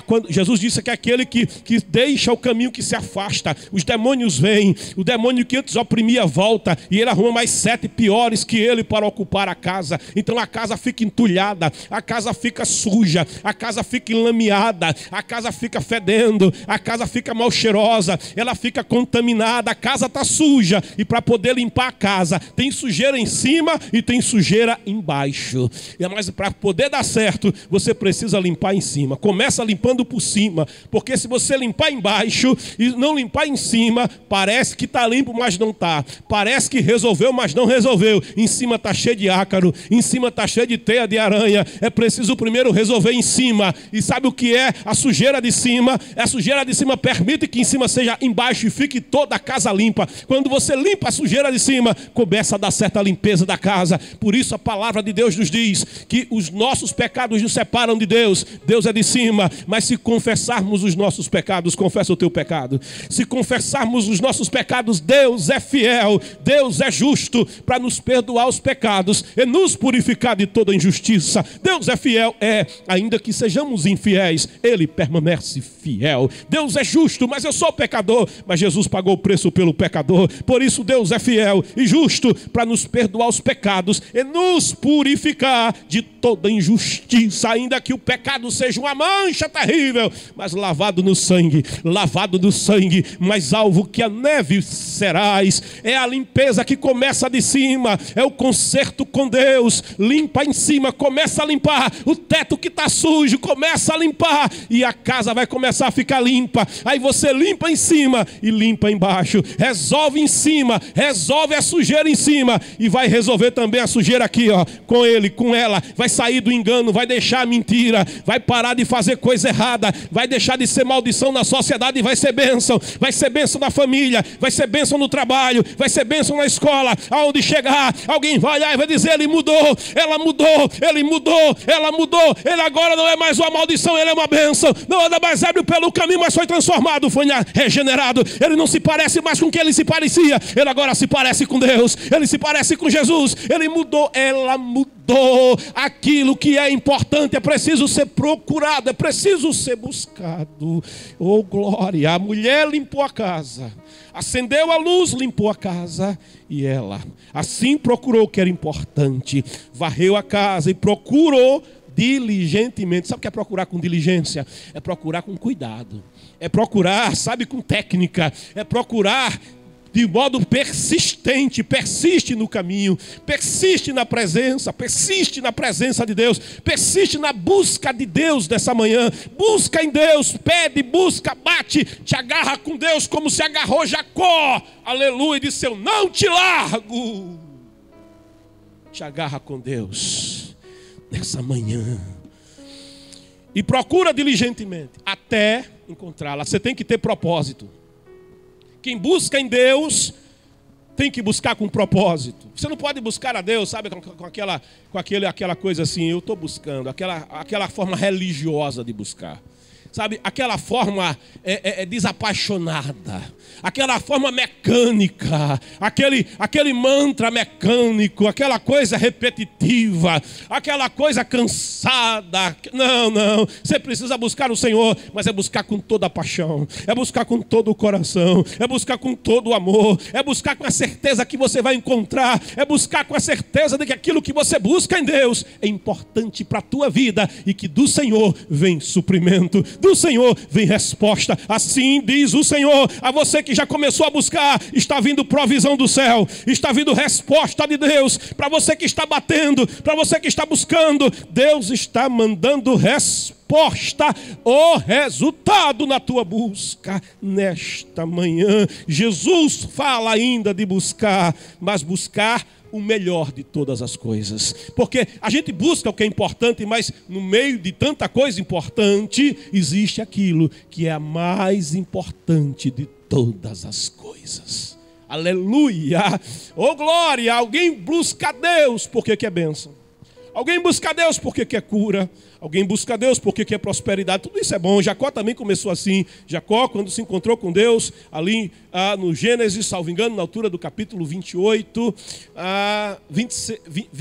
Quando Jesus disse que aquele que deixa o caminho, que se afasta, os demônios vêm. O demônio que antes oprimia volta, e ele arruma mais 7 piores que ele para ocupar a casa. Então a casa fica entulhada, a casa fica suja, a casa fica enlameada, a casa fica fedendo, a casa fica mal cheirosa, ela fica contaminada, a casa está suja. E para poder limpar a casa, tem sujeira em cima e tem sujeira embaixo. Mas para poder dar certo, você precisa limpar em cima. Começa limpando por cima, porque se você limpar embaixo e não limpar em cima, parece que está limpo, mas não está. Parece que resolveu, mas não resolveu. Em cima está cheio de ácaro, em cima está cheio de teia de aranha. É preciso primeiro resolver em cima. E sabe o que é a sujeira de cima? A sujeira de cima permite que em cima seja embaixo e fique toda a casa limpa. Quando você limpa a sujeira de cima, começa a dar certa limpeza da casa. Por isso a palavra de Deus nos diz que os nossos pecados nos separam de Deus. Deus é de cima, mas se confessarmos os nossos nossos pecados, confessa o teu pecado. Se confessarmos os nossos pecados, Deus é fiel, Deus é justo para nos perdoar os pecados e nos purificar de toda injustiça. Deus é fiel, ainda que sejamos infiéis, Ele permanece fiel. Deus é justo, mas eu sou pecador, mas Jesus pagou o preço pelo pecador. Por isso Deus é fiel e justo para nos perdoar os pecados e nos purificar de toda injustiça, ainda que o pecado seja uma mancha terrível, mas lavado no sangue, mais alvo que a neve serás. É a limpeza que começa de cima, é o conserto com Deus. Limpa em cima, começa a limpar o teto que está sujo, começa a limpar e a casa vai começar a ficar limpa. Aí você limpa em cima e limpa embaixo, resolve em cima, resolve a sujeira em cima e vai resolver também a sujeira aqui, ó, com ele, com ela. Vai sair do engano, vai deixar a mentira, vai parar de fazer coisa errada, vai deixar de ser maldição na sociedade e vai ser bênção na família, vai ser bênção no trabalho, vai ser bênção na escola. Aonde chegar, alguém vai olhar e vai dizer: ele mudou, ela mudou, ele mudou, ela mudou, ele agora não é mais uma maldição, ele é uma bênção. Não anda mais ébrio pelo caminho, mas foi transformado, foi regenerado. Ele não se parece mais com quem ele se parecia, ele agora se parece com Deus, ele se parece com Jesus. Ele mudou, ela mudou. Aquilo que é importante é preciso ser procurado, é preciso ser buscado. Oh glória, a mulher limpou a casa, acendeu a luz, limpou a casa, e ela assim procurou o que era importante, varreu a casa e procurou diligentemente. Sabe o que é procurar com diligência? É procurar com cuidado, é procurar, sabe, com técnica, é procurar de modo persistente. Persiste no caminho, persiste na presença de Deus, persiste na busca de Deus dessa manhã. Busca em Deus, pede, busca, bate, te agarra com Deus como se agarrou Jacó, aleluia, e disse: eu não te largo. Te agarra com Deus nessa manhã e procura diligentemente até encontrá-la. Você tem que ter propósito. Quem busca em Deus tem que buscar com propósito. Você não pode buscar a Deus, sabe, com aquela coisa assim: eu estou buscando, aquela forma religiosa de buscar. Sabe, aquela forma desapaixonada, aquela forma mecânica, aquele mantra mecânico, aquela coisa repetitiva, aquela coisa cansada. Não, você precisa buscar o Senhor, mas é buscar com toda a paixão, é buscar com todo o coração, é buscar com todo o amor, é buscar com a certeza que você vai encontrar, é buscar com a certeza de que aquilo que você busca em Deus é importante para a tua vida e que do Senhor vem suprimento, do Senhor vem resposta. Assim diz o Senhor a você que já começou a buscar: está vindo provisão do céu, está vindo resposta de Deus. Para você que está batendo, para você que está buscando, Deus está mandando resposta, o resultado na tua busca nesta manhã. Jesus fala ainda de buscar, mas buscar o melhor de todas as coisas, porque a gente busca o que é importante, mas no meio de tanta coisa importante existe aquilo que é a mais importante de todas as coisas. Aleluia, oh glória. Alguém busca a Deus porque quer bênção, alguém busca a Deus porque quer cura, alguém busca a Deus porque quer prosperidade. Tudo isso é bom. Jacó também começou assim. Jacó, quando se encontrou com Deus, ali no Gênesis, salvo engano, na altura do capítulo 28,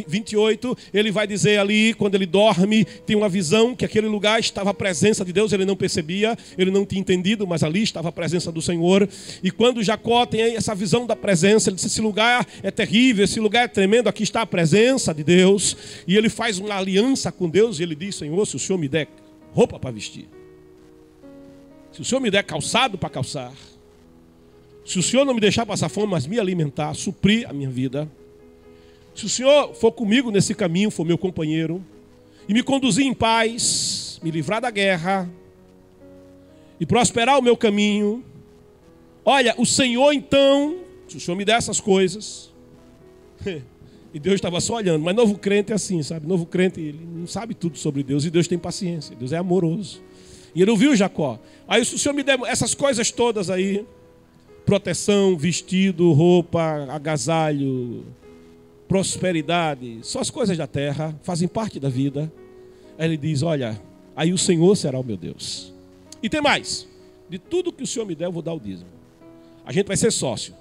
28, ele vai dizer ali, quando ele dorme, tem uma visão que aquele lugar estava a presença de Deus. Ele não percebia, ele não tinha entendido, mas ali estava a presença do Senhor. E quando Jacó tem essa visão da presença, ele disse: esse lugar é terrível, esse lugar é tremendo, aqui está a presença de Deus. E ele faz uma aliança com Deus e ele diz: Senhor, se o Senhor me der roupa para vestir, se o Senhor me der calçado para calçar, se o Senhor não me deixar passar fome, mas me alimentar, suprir a minha vida, se o Senhor for comigo nesse caminho, for meu companheiro, e me conduzir em paz, me livrar da guerra, e prosperar o meu caminho, olha, o Senhor então, se o Senhor me der essas coisas... E Deus estava só olhando. Mas novo crente é assim, sabe? Novo crente, ele não sabe tudo sobre Deus. E Deus tem paciência, Deus é amoroso. E ele ouviu Jacó: aí se o Senhor me der essas coisas todas aí, proteção, vestido, roupa, agasalho, prosperidade, só as coisas da terra, fazem parte da vida. Aí ele diz: olha, aí o Senhor será o meu Deus. E tem mais. de tudo que o Senhor me der, eu vou dar o dízimo. A gente vai ser sócio.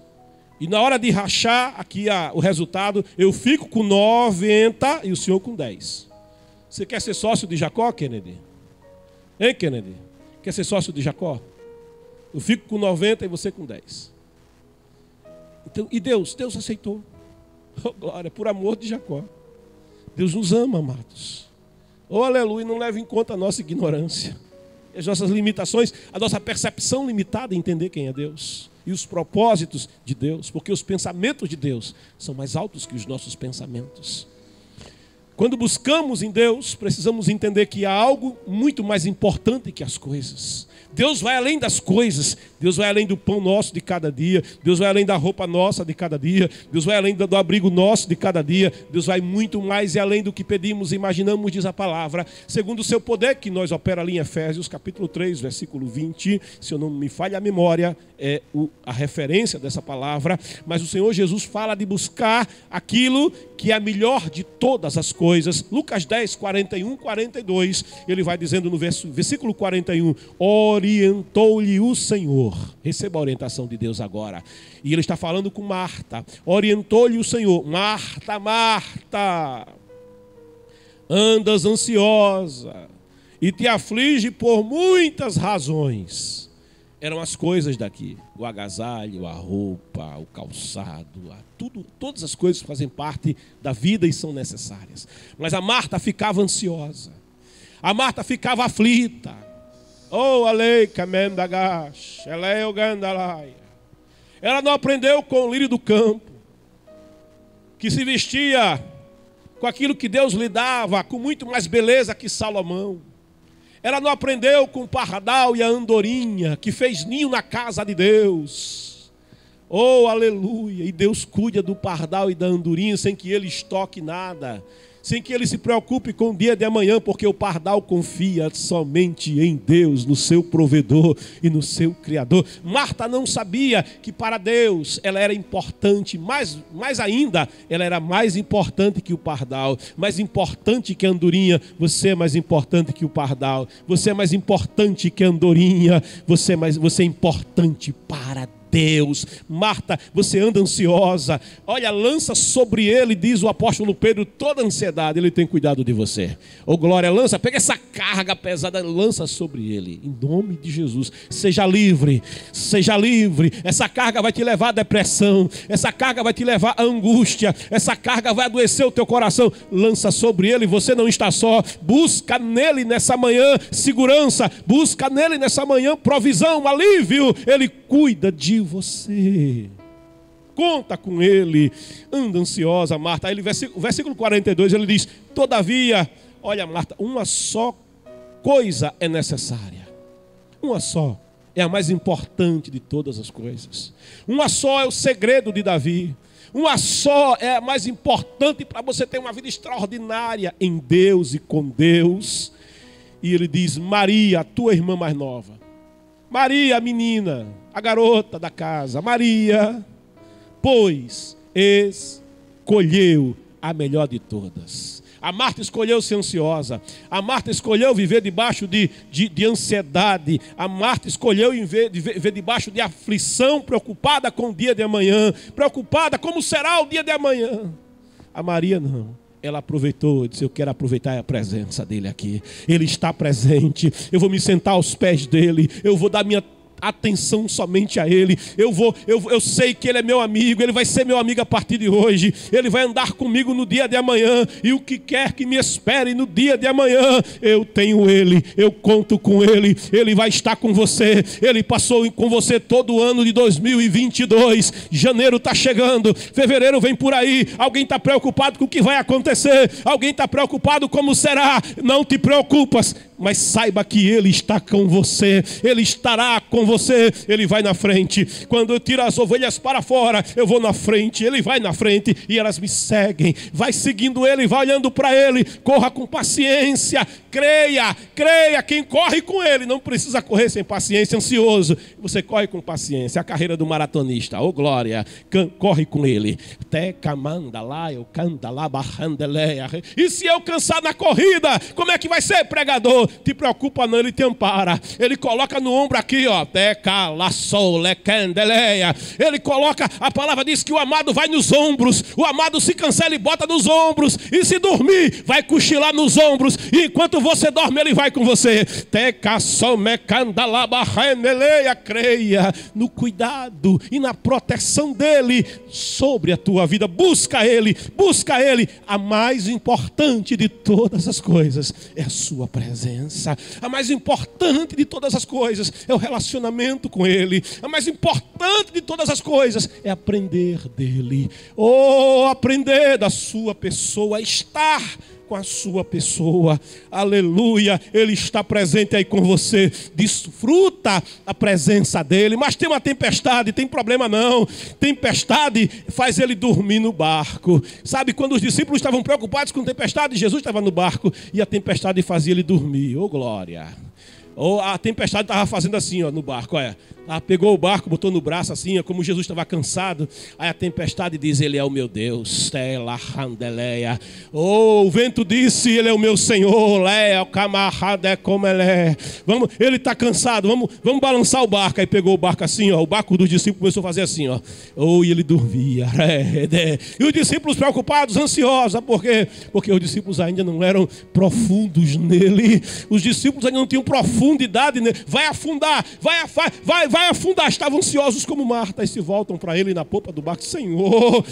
E na hora de rachar aqui o resultado, eu fico com 90 e o senhor com 10. Você quer ser sócio de Jacó, Kennedy? Hein, Kennedy? Quer ser sócio de Jacó? Eu fico com 90 e você com 10. Então, e Deus aceitou. Oh, glória, por amor de Jacó. Deus nos ama, amados. Oh, aleluia, não leva em conta a nossa ignorância, as nossas limitações, a nossa percepção limitada em entender quem é Deus. E os propósitos de Deus, porque os pensamentos de Deus são mais altos que os nossos pensamentos. Quando buscamos em Deus, precisamos entender que há algo muito mais importante que as coisas. Deus vai além das coisas, Deus vai além do pão nosso de cada dia, Deus vai além da roupa nossa de cada dia, Deus vai além do abrigo nosso de cada dia, Deus vai muito mais e além do que pedimos e imaginamos, diz a palavra, segundo o seu poder que nós opera ali em Efésios, capítulo 3, versículo 20, se eu não me falha a memória, é a referência dessa palavra, mas o Senhor Jesus fala de buscar aquilo que é a melhor de todas as coisas. Lucas 10, 41, 42, ele vai dizendo no versículo 41, orientou-lhe o Senhor. Receba a orientação de Deus agora. E ele está falando com Marta. Orientou-lhe o Senhor. Marta, Marta, andas ansiosa e te aflige por muitas razões. Eram as coisas daqui. O agasalho, a roupa, o calçado, todas as coisas fazem parte da vida e são necessárias. Mas a Marta ficava ansiosa. A Marta ficava aflita. Oh, aleika mendagash, eleu gandalaia. Ela não aprendeu com o lírio do campo, que se vestia com aquilo que Deus lhe dava, com muito mais beleza que Salomão. Ela não aprendeu com o pardal e a andorinha, que fez ninho na casa de Deus. Oh, aleluia! E Deus cuida do pardal e da andorinha sem que ele estoque nada, sem que ele se preocupe com o dia de amanhã, porque o pardal confia somente em Deus, no seu provedor e no seu Criador. Marta não sabia que para Deus ela era importante, mais ainda, ela era mais importante que o pardal, mais importante que a andorinha. Você é mais importante que o pardal, você é mais importante que a andorinha, você é importante para Deus. Marta, você anda ansiosa, olha, lança sobre ele, diz o apóstolo Pedro, toda ansiedade, ele tem cuidado de você. Oh glória, lança, pega essa carga pesada, lança sobre ele, em nome de Jesus. Seja livre, essa carga vai te levar à depressão, essa carga vai te levar à angústia, essa carga vai adoecer o teu coração. Lança sobre ele, você não está só. Busca nele nessa manhã segurança, busca nele nessa manhã provisão, alívio. Ele cuida de você, conta com ele. Anda ansiosa, Marta. Aí o versículo 42, ele diz, todavia, olha, Marta, uma só coisa é necessária, uma só, é a mais importante de todas as coisas. Uma só é o segredo de Davi, uma só é a mais importante para você ter uma vida extraordinária em Deus e com Deus. E ele diz, Maria, a tua irmã mais nova, Maria, a menina, a garota da casa, Maria, pois escolheu a melhor de todas. A Marta escolheu ser ansiosa. A Marta escolheu viver debaixo de ansiedade. A Marta escolheu viver debaixo de aflição, preocupada com o dia de amanhã, preocupada como será o dia de amanhã. A Maria não. Ela aproveitou, disse, eu quero aproveitar a presença dele aqui. Ele está presente, eu vou me sentar aos pés dele, eu vou dar minha atenção somente a ele. Eu sei que ele é meu amigo, ele vai ser meu amigo a partir de hoje. Ele vai andar comigo no dia de amanhã, e o que quer que me espere no dia de amanhã, eu tenho ele, eu conto com ele. Ele vai estar com você. Ele passou com você todo o ano de 2022. Janeiro está chegando, fevereiro vem por aí. Alguém está preocupado com o que vai acontecer, alguém está preocupado como será. Não te preocupas, mas saiba que ele está com você, ele estará com você. Ele vai na frente. Quando eu tiro as ovelhas para fora, eu vou na frente, ele vai na frente e elas me seguem. Vai seguindo ele, vai olhando para ele. Corra com paciência, creia. Quem corre com ele não precisa correr sem paciência, ansioso. Você corre com paciência. A carreira do maratonista, oh glória, corre com ele. E se eu cansar na corrida, como é que vai ser, pregador? Te preocupa não, ele te ampara. Ele coloca no ombro aqui, ó, leca, laçou, lecandeleia. Ele coloca, a palavra diz que o amado vai nos ombros, o amado se cancela e bota nos ombros, e se dormir, vai cochilar nos ombros, e enquanto você dorme, ele vai com você. Creia no cuidado e na proteção dele sobre a tua vida. Busca ele. A mais importante de todas as coisas é a sua presença. A mais importante de todas as coisas é o relacionamento com ele. A mais importante de todas as coisas é aprender dele. Aprender da sua pessoa, estar com a sua pessoa. Aleluia, ele está presente aí com você. Desfruta a presença dele. Mas tem uma tempestade, tem problema não. Tempestade faz ele dormir no barco. Sabe, quando os discípulos estavam preocupados com tempestade, Jesus estava no barco e a tempestade fazia ele dormir. Glória. A tempestade estava fazendo assim, no barco, olha. Pegou o barco, botou no braço assim, como Jesus estava cansado. Aí a tempestade diz, ele é o meu Deus. O vento disse, ele é o meu Senhor. Ele está cansado, vamos balançar o barco. Aí pegou o barco assim, o barco dos discípulos começou a fazer assim, e ele dormia. E os discípulos preocupados, ansiosos. Sabe por quê? Porque os discípulos ainda não eram profundos nele. Os discípulos ainda não tinham profundidade nele. Vai afundar, vai afundar. Estavam ansiosos como Marta e se voltam para ele na popa do barco. Senhor,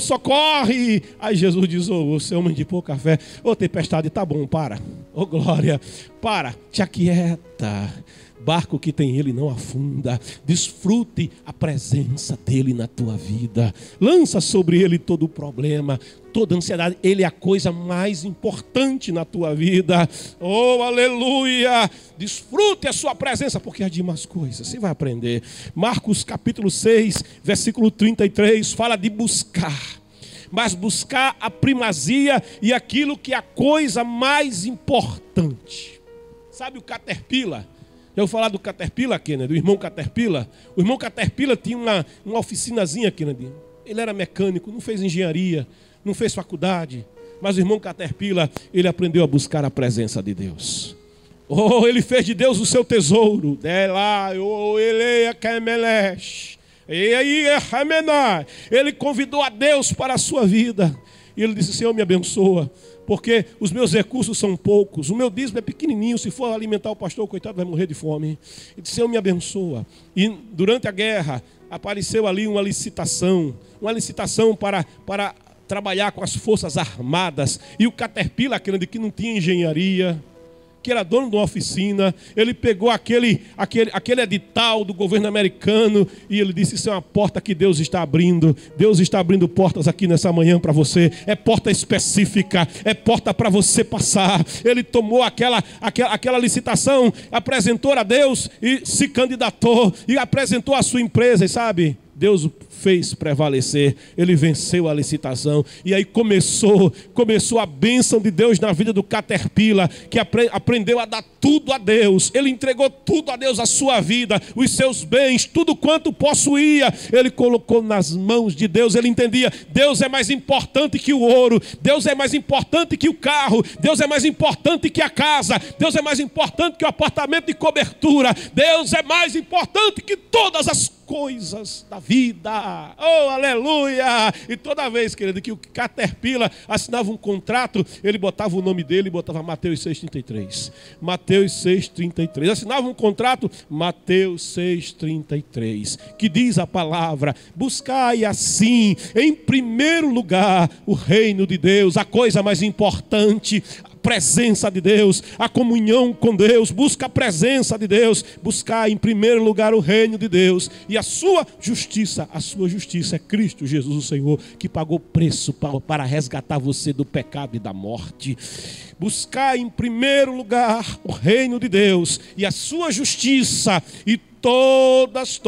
socorre. Aí Jesus diz, você é homem de pouca fé. Tempestade, tá bom, para. Glória, para, te aquieta. Barco que tem ele não afunda. Desfrute a presença dele na tua vida. Lança sobre ele todo o problema, toda a ansiedade. Ele é a coisa mais importante na tua vida. Aleluia. Desfrute a sua presença, porque há de mais coisas. Você vai aprender. Marcos capítulo 6, versículo 33, fala de buscar. Mas buscar a primazia e aquilo que é a coisa mais importante. Sabe o Caterpillar? Já ouviu falar do Caterpillar, Kennedy? Do irmão Caterpillar? O irmão Caterpillar tinha uma oficinazinha, Kennedy. Ele era mecânico, não fez engenharia, não fez faculdade. Mas o irmão Caterpillar, ele aprendeu a buscar a presença de Deus. Ele fez de Deus o seu tesouro. Ele convidou a Deus para a sua vida. E ele disse, Senhor, me abençoa, porque os meus recursos são poucos, o meu dízimo é pequenininho, se for alimentar o pastor, coitado, vai morrer de fome. Ele disse, Senhor, me abençoa. E durante a guerra, apareceu ali uma licitação para trabalhar com as forças armadas. E o Caterpillar, que não tinha engenharia, que era dono de uma oficina, ele pegou aquele edital do governo americano e ele disse, isso é uma porta que Deus está abrindo. Deus está abrindo portas aqui nessa manhã para você. É porta específica, é porta para você passar. Ele tomou aquela licitação, apresentou a Deus e se candidatou e apresentou a sua empresa, e sabe, Deus fez prevalecer, ele venceu a licitação, e aí começou a bênção de Deus na vida do Caterpillar, que aprendeu a dar tudo a Deus. Ele entregou tudo a Deus, a sua vida, os seus bens, tudo quanto possuía, ele colocou nas mãos de Deus. Ele entendia, Deus é mais importante que o ouro, Deus é mais importante que o carro, Deus é mais importante que a casa, Deus é mais importante que o apartamento de cobertura, Deus é mais importante que todas as coisas da vida. Aleluia! E toda vez, querido, que o Caterpillar assinava um contrato, ele botava o nome dele e botava Mateus 6,33. Mateus 6,33. Assinava um contrato, Mateus 6,33. Que diz a palavra, buscai assim, em primeiro lugar, o reino de Deus, a coisa mais importante, presença de Deus, a comunhão com Deus. Busca a presença de Deus, buscar em primeiro lugar o reino de Deus e a sua justiça. A sua justiça é Cristo Jesus, o Senhor, que pagou preço para resgatar você do pecado e da morte. Buscar em primeiro lugar o reino de Deus e a sua justiça, e todas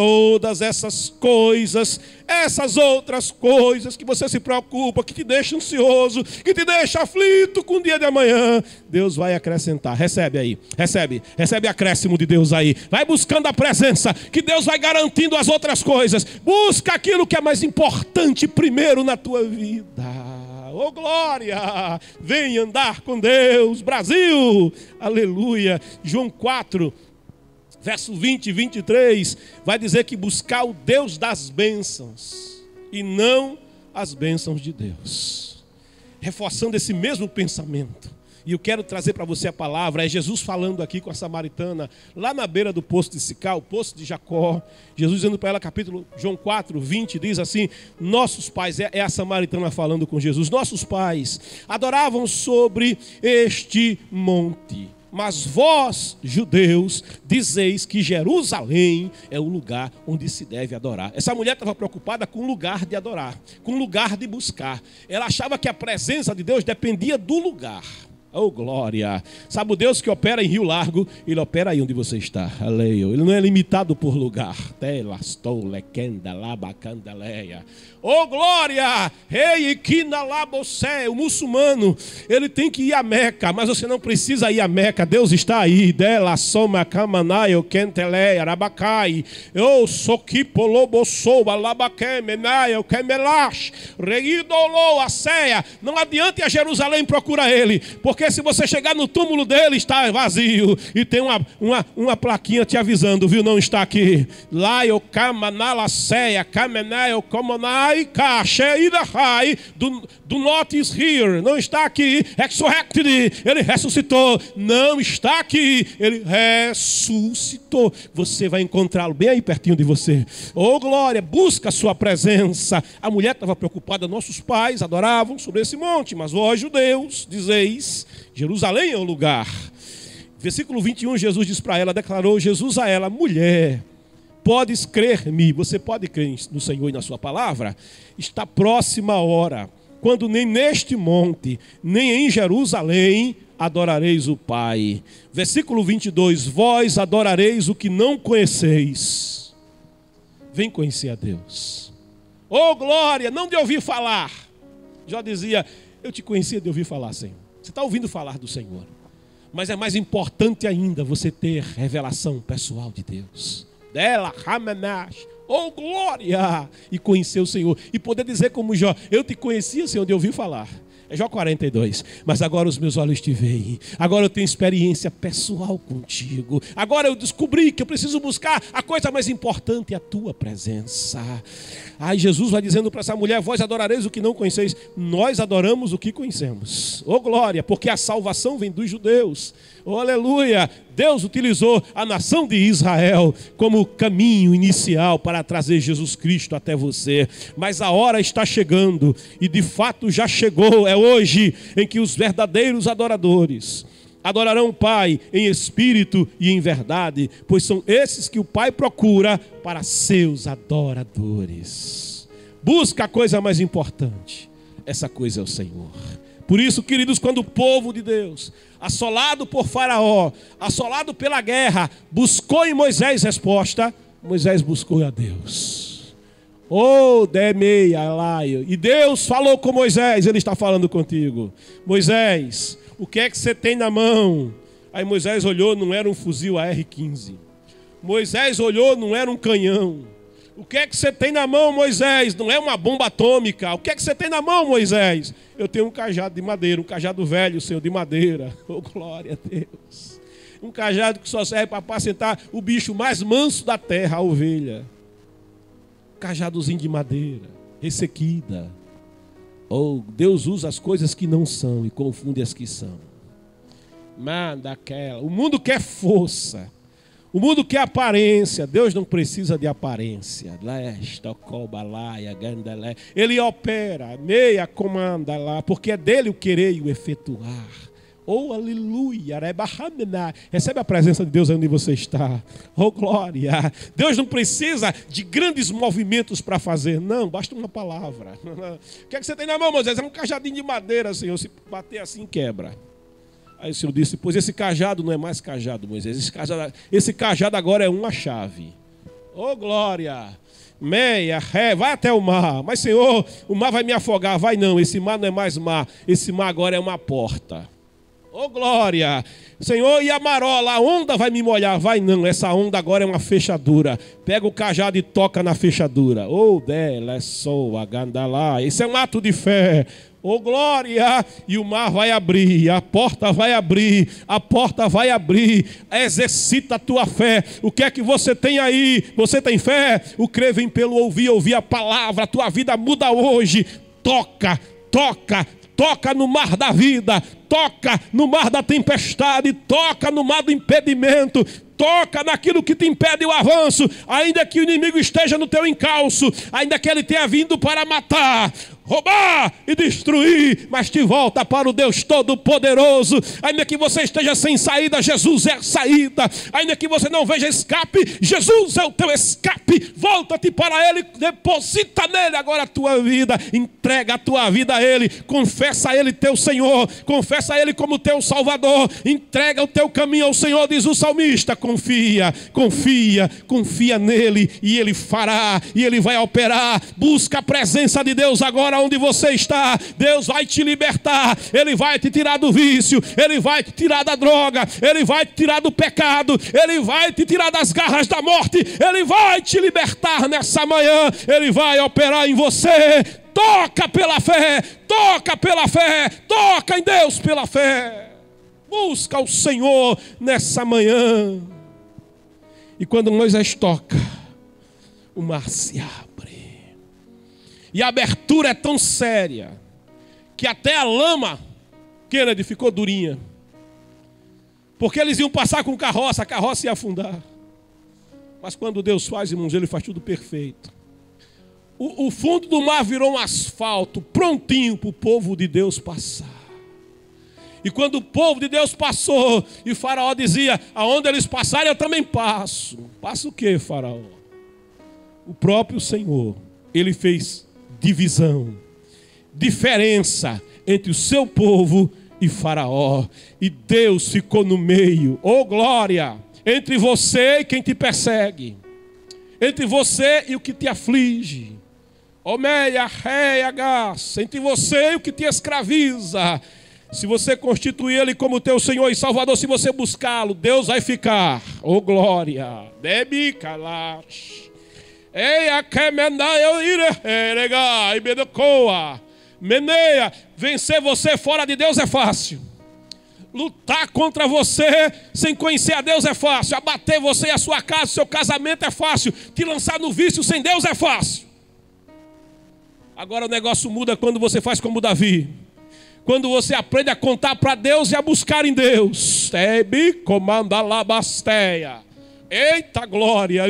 essas coisas, essas outras coisas que você se preocupa, que te deixa ansioso, que te deixa aflito com o dia de amanhã, Deus vai acrescentar. Recebe aí, recebe acréscimo de Deus aí. Vai buscando a presença, que Deus vai garantindo as outras coisas. Busca aquilo que é mais importante primeiro na tua vida. Glória! Vem andar com Deus, Brasil! Aleluia! João 4, verso 20 e 23, vai dizer que buscar o Deus das bênçãos e não as bênçãos de Deus. Reforçando esse mesmo pensamento. E eu quero trazer para você a palavra, é Jesus falando aqui com a samaritana, lá na beira do poço de Sicar, o poço de Jacó. Jesus dizendo para ela, João 4, 20, diz assim, nossos pais, é a samaritana falando com Jesus, nossos pais adoravam sobre este monte. Mas vós, judeus, dizeis que Jerusalém é o lugar onde se deve adorar. Essa mulher estava preocupada com o lugar de adorar, com o lugar de buscar. Ela achava que a presença de Deus dependia do lugar. Oh, glória! Sabe o Deus que opera em Rio Largo? Ele opera aí onde você está. Aleluia. Ele não é limitado por lugar. Oh, glória! Rei Iquinalabocé, o muçulmano, ele tem que ir a Meca, mas você não precisa ir a Meca. Deus está aí. Dela soma camanaio quenteleia rabacai. Eu soquipolobossou alabaqué menaio quemelash. Reidolou a ceia. Não adianta ir a Jerusalém procurar ele, porque se você chegar no túmulo dele, está vazio. E tem uma plaquinha te avisando, viu? Não está aqui. Lá eu camanala ceia, camenaio comonai, cacheida rai, do not is here. Não está aqui. Resurrected. Ele ressuscitou. Não está aqui. Ele ressuscitou. Você vai encontrá-lo bem aí pertinho de você. Oh, glória, busca a sua presença. A mulher estava preocupada. Nossos pais adoravam sobre esse monte, mas vós, judeus, dizeis, Jerusalém é o lugar. Versículo 21, Jesus diz para ela, declarou Jesus a ela, mulher, podes crer-me, você pode crer no Senhor e na sua palavra? Está próxima a hora, quando nem neste monte, nem em Jerusalém adorareis o Pai. Versículo 22, vós adorareis o que não conheceis. Vem conhecer a Deus. Oh, glória, não de ouvir falar. Já dizia, eu te conhecia de ouvir falar, Senhor. Você está ouvindo falar do Senhor. Mas é mais importante ainda você ter revelação pessoal de Deus. Dela, Ramanash. Oh, glória! E conhecer o Senhor. E poder dizer como Jó, eu te conhecia, Senhor, de ouvir falar. É Jó 42. Mas agora os meus olhos te veem. Agora eu tenho experiência pessoal contigo. Agora eu descobri que eu preciso buscar a coisa mais importante, a tua presença. Aí Jesus vai dizendo para essa mulher, vós adorareis o que não conheceis. Nós adoramos o que conhecemos. Oh, glória, porque a salvação vem dos judeus. Oh, aleluia. Deus utilizou a nação de Israel como caminho inicial para trazer Jesus Cristo até você. Mas a hora está chegando, e de fato já chegou, é hoje, em que os verdadeiros adoradores adorarão o Pai em espírito e em verdade, pois são esses que o Pai procura para seus adoradores. Busca a coisa mais importante, essa coisa é o Senhor. Por isso, queridos, quando o povo de Deus, assolado por Faraó, assolado pela guerra, buscou em Moisés resposta, Moisés buscou a Deus. Oh, Demeia, Laio. E Deus falou com Moisés, Ele está falando contigo. Moisés, o que é que você tem na mão? Aí Moisés olhou, não era um fuzil AR-15. Moisés olhou, não era um canhão. O que é que você tem na mão, Moisés? Não é uma bomba atômica. O que é que você tem na mão, Moisés? Eu tenho um cajado de madeira, um cajado velho, Senhor, de madeira. Oh, glória a Deus. Um cajado que só serve para apacentar o bicho mais manso da terra, a ovelha. Cajadozinho de madeira, ressequida. Oh, Deus usa as coisas que não são e confunde as que são. Manda aquela. O mundo quer força. O mundo quer aparência. Deus não precisa de aparência. Ele opera, meia comanda lá, porque é dele o querer e o efetuar. Oh, aleluia. Recebe a presença de Deus onde você está. Oh, glória. Deus não precisa de grandes movimentos para fazer. Não, basta uma palavra. O que é que você tem na mão, Moisés? É um cajadinho de madeira, Senhor. Se bater assim, quebra. Aí o Senhor disse, pois esse cajado não é mais cajado, Moisés. Esse cajado agora é uma chave. Oh, glória. Meia, ré, vai até o mar. Mas, Senhor, o mar vai me afogar. Vai não, esse mar não é mais mar. Esse mar agora é uma porta. Oh, glória. Senhor, e a marola, a onda vai me molhar. Vai não, essa onda agora é uma fechadura. Pega o cajado e toca na fechadura. Oh, dela, sou a gandalá. Isso é um ato de fé. oh glória, e o mar vai abrir, a porta vai abrir, a porta vai abrir. Exercita a tua fé. O que é que você tem aí? Você tem fé? O crer vem pelo ouvir, ouvir a palavra. A tua vida muda hoje. Toca, toca, toca no mar da vida, toca no mar da tempestade, toca no mar do impedimento, toca naquilo que te impede o avanço, ainda que o inimigo esteja no teu encalço, ainda que ele tenha vindo para matar, roubar e destruir, mas te volta para o Deus Todo-Poderoso. Ainda que você esteja sem saída, Jesus é a saída. Ainda que você não veja escape, Jesus é o teu escape. Volta-te para Ele, deposita nele agora a tua vida, entrega a tua vida a Ele, confessa a Ele teu Senhor, confessa a Ele como teu Salvador, entrega o teu caminho ao Senhor, diz o salmista. Confia, confia, confia nele e Ele fará, e Ele vai operar. Busca a presença de Deus agora onde você está. Deus vai te libertar, Ele vai te tirar do vício, Ele vai te tirar da droga, Ele vai te tirar do pecado, Ele vai te tirar das garras da morte, Ele vai te libertar nessa manhã, Ele vai operar em você. Toca pela fé, toca pela fé, toca em Deus pela fé. Busca o Senhor nessa manhã. E quando Moisés toca, o mar se abre. E a abertura é tão séria que até a lama, Kennedy, ficou durinha. Porque eles iam passar com carroça, a carroça ia afundar. Mas quando Deus faz, irmãos, Ele faz tudo perfeito. O fundo do mar virou um asfalto prontinho para o povo de Deus passar. E quando o povo de Deus passou, e Faraó dizia, aonde eles passarem eu também passo. Passa o que, Faraó? O próprio Senhor, Ele fez divisão, diferença entre o seu povo e Faraó. E Deus ficou no meio, oh glória, entre você e quem te persegue, entre você e o que te aflige, entre você e o que te escraviza. Se você constituir Ele como teu Senhor e Salvador, se você buscá-lo, Deus vai ficar, oh glória, Debi Kalash. Vencer você fora de Deus é fácil. Lutar contra você sem conhecer a Deus é fácil. Abater você e a sua casa, seu casamento é fácil. Te lançar no vício sem Deus é fácil. Agora o negócio muda quando você faz como Davi. Quando você aprende a contar para Deus e a buscar em Deus. Tebi comanda labasteia. Eita glória,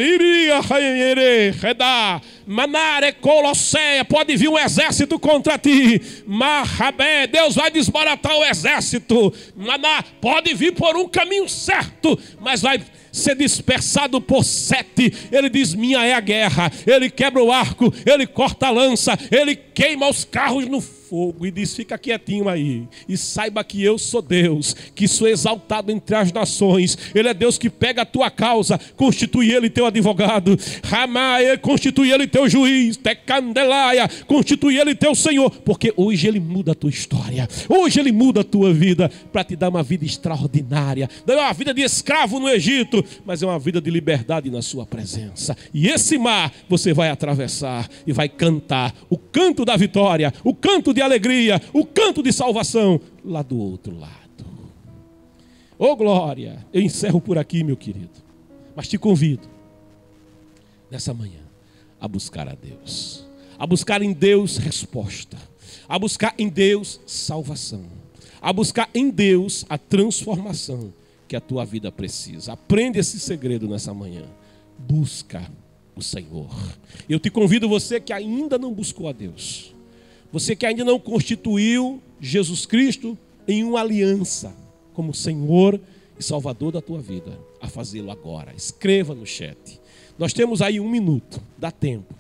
Manare Colosseia, pode vir um exército contra ti, Mahabé, Deus vai desbaratar o exército, Maná, pode vir por um caminho certo, mas vai ser dispersado por 7. Ele diz, minha é a guerra. Ele quebra o arco, Ele corta a lança, Ele queima os carros no fogo e diz, fica quietinho aí e saiba que eu sou Deus, que sou exaltado entre as nações. Ele é Deus que pega a tua causa, constitui Ele teu advogado, Ramae, constitui Ele teu juiz, Tecandelaia, constitui Ele teu Senhor, porque hoje Ele muda a tua história, hoje Ele muda a tua vida, para te dar uma vida extraordinária. Não é uma vida de escravo no Egito, mas é uma vida de liberdade na sua presença. E esse mar você vai atravessar e vai cantar o canto da vitória, o canto de alegria, o canto de salvação lá do outro lado. Oh glória, eu encerro por aqui, meu querido, mas te convido nessa manhã a buscar a Deus, a buscar em Deus resposta, a buscar em Deus salvação, a buscar em Deus a transformação que a tua vida precisa. Aprende esse segredo nessa manhã. Busca o Senhor. Eu te convido, você que ainda não buscou a Deus, você que ainda não constituiu Jesus Cristo em uma aliança como Senhor e Salvador da tua vida, a fazê-lo agora. Escreva no chat. Nós temos aí 1 minuto, dá tempo.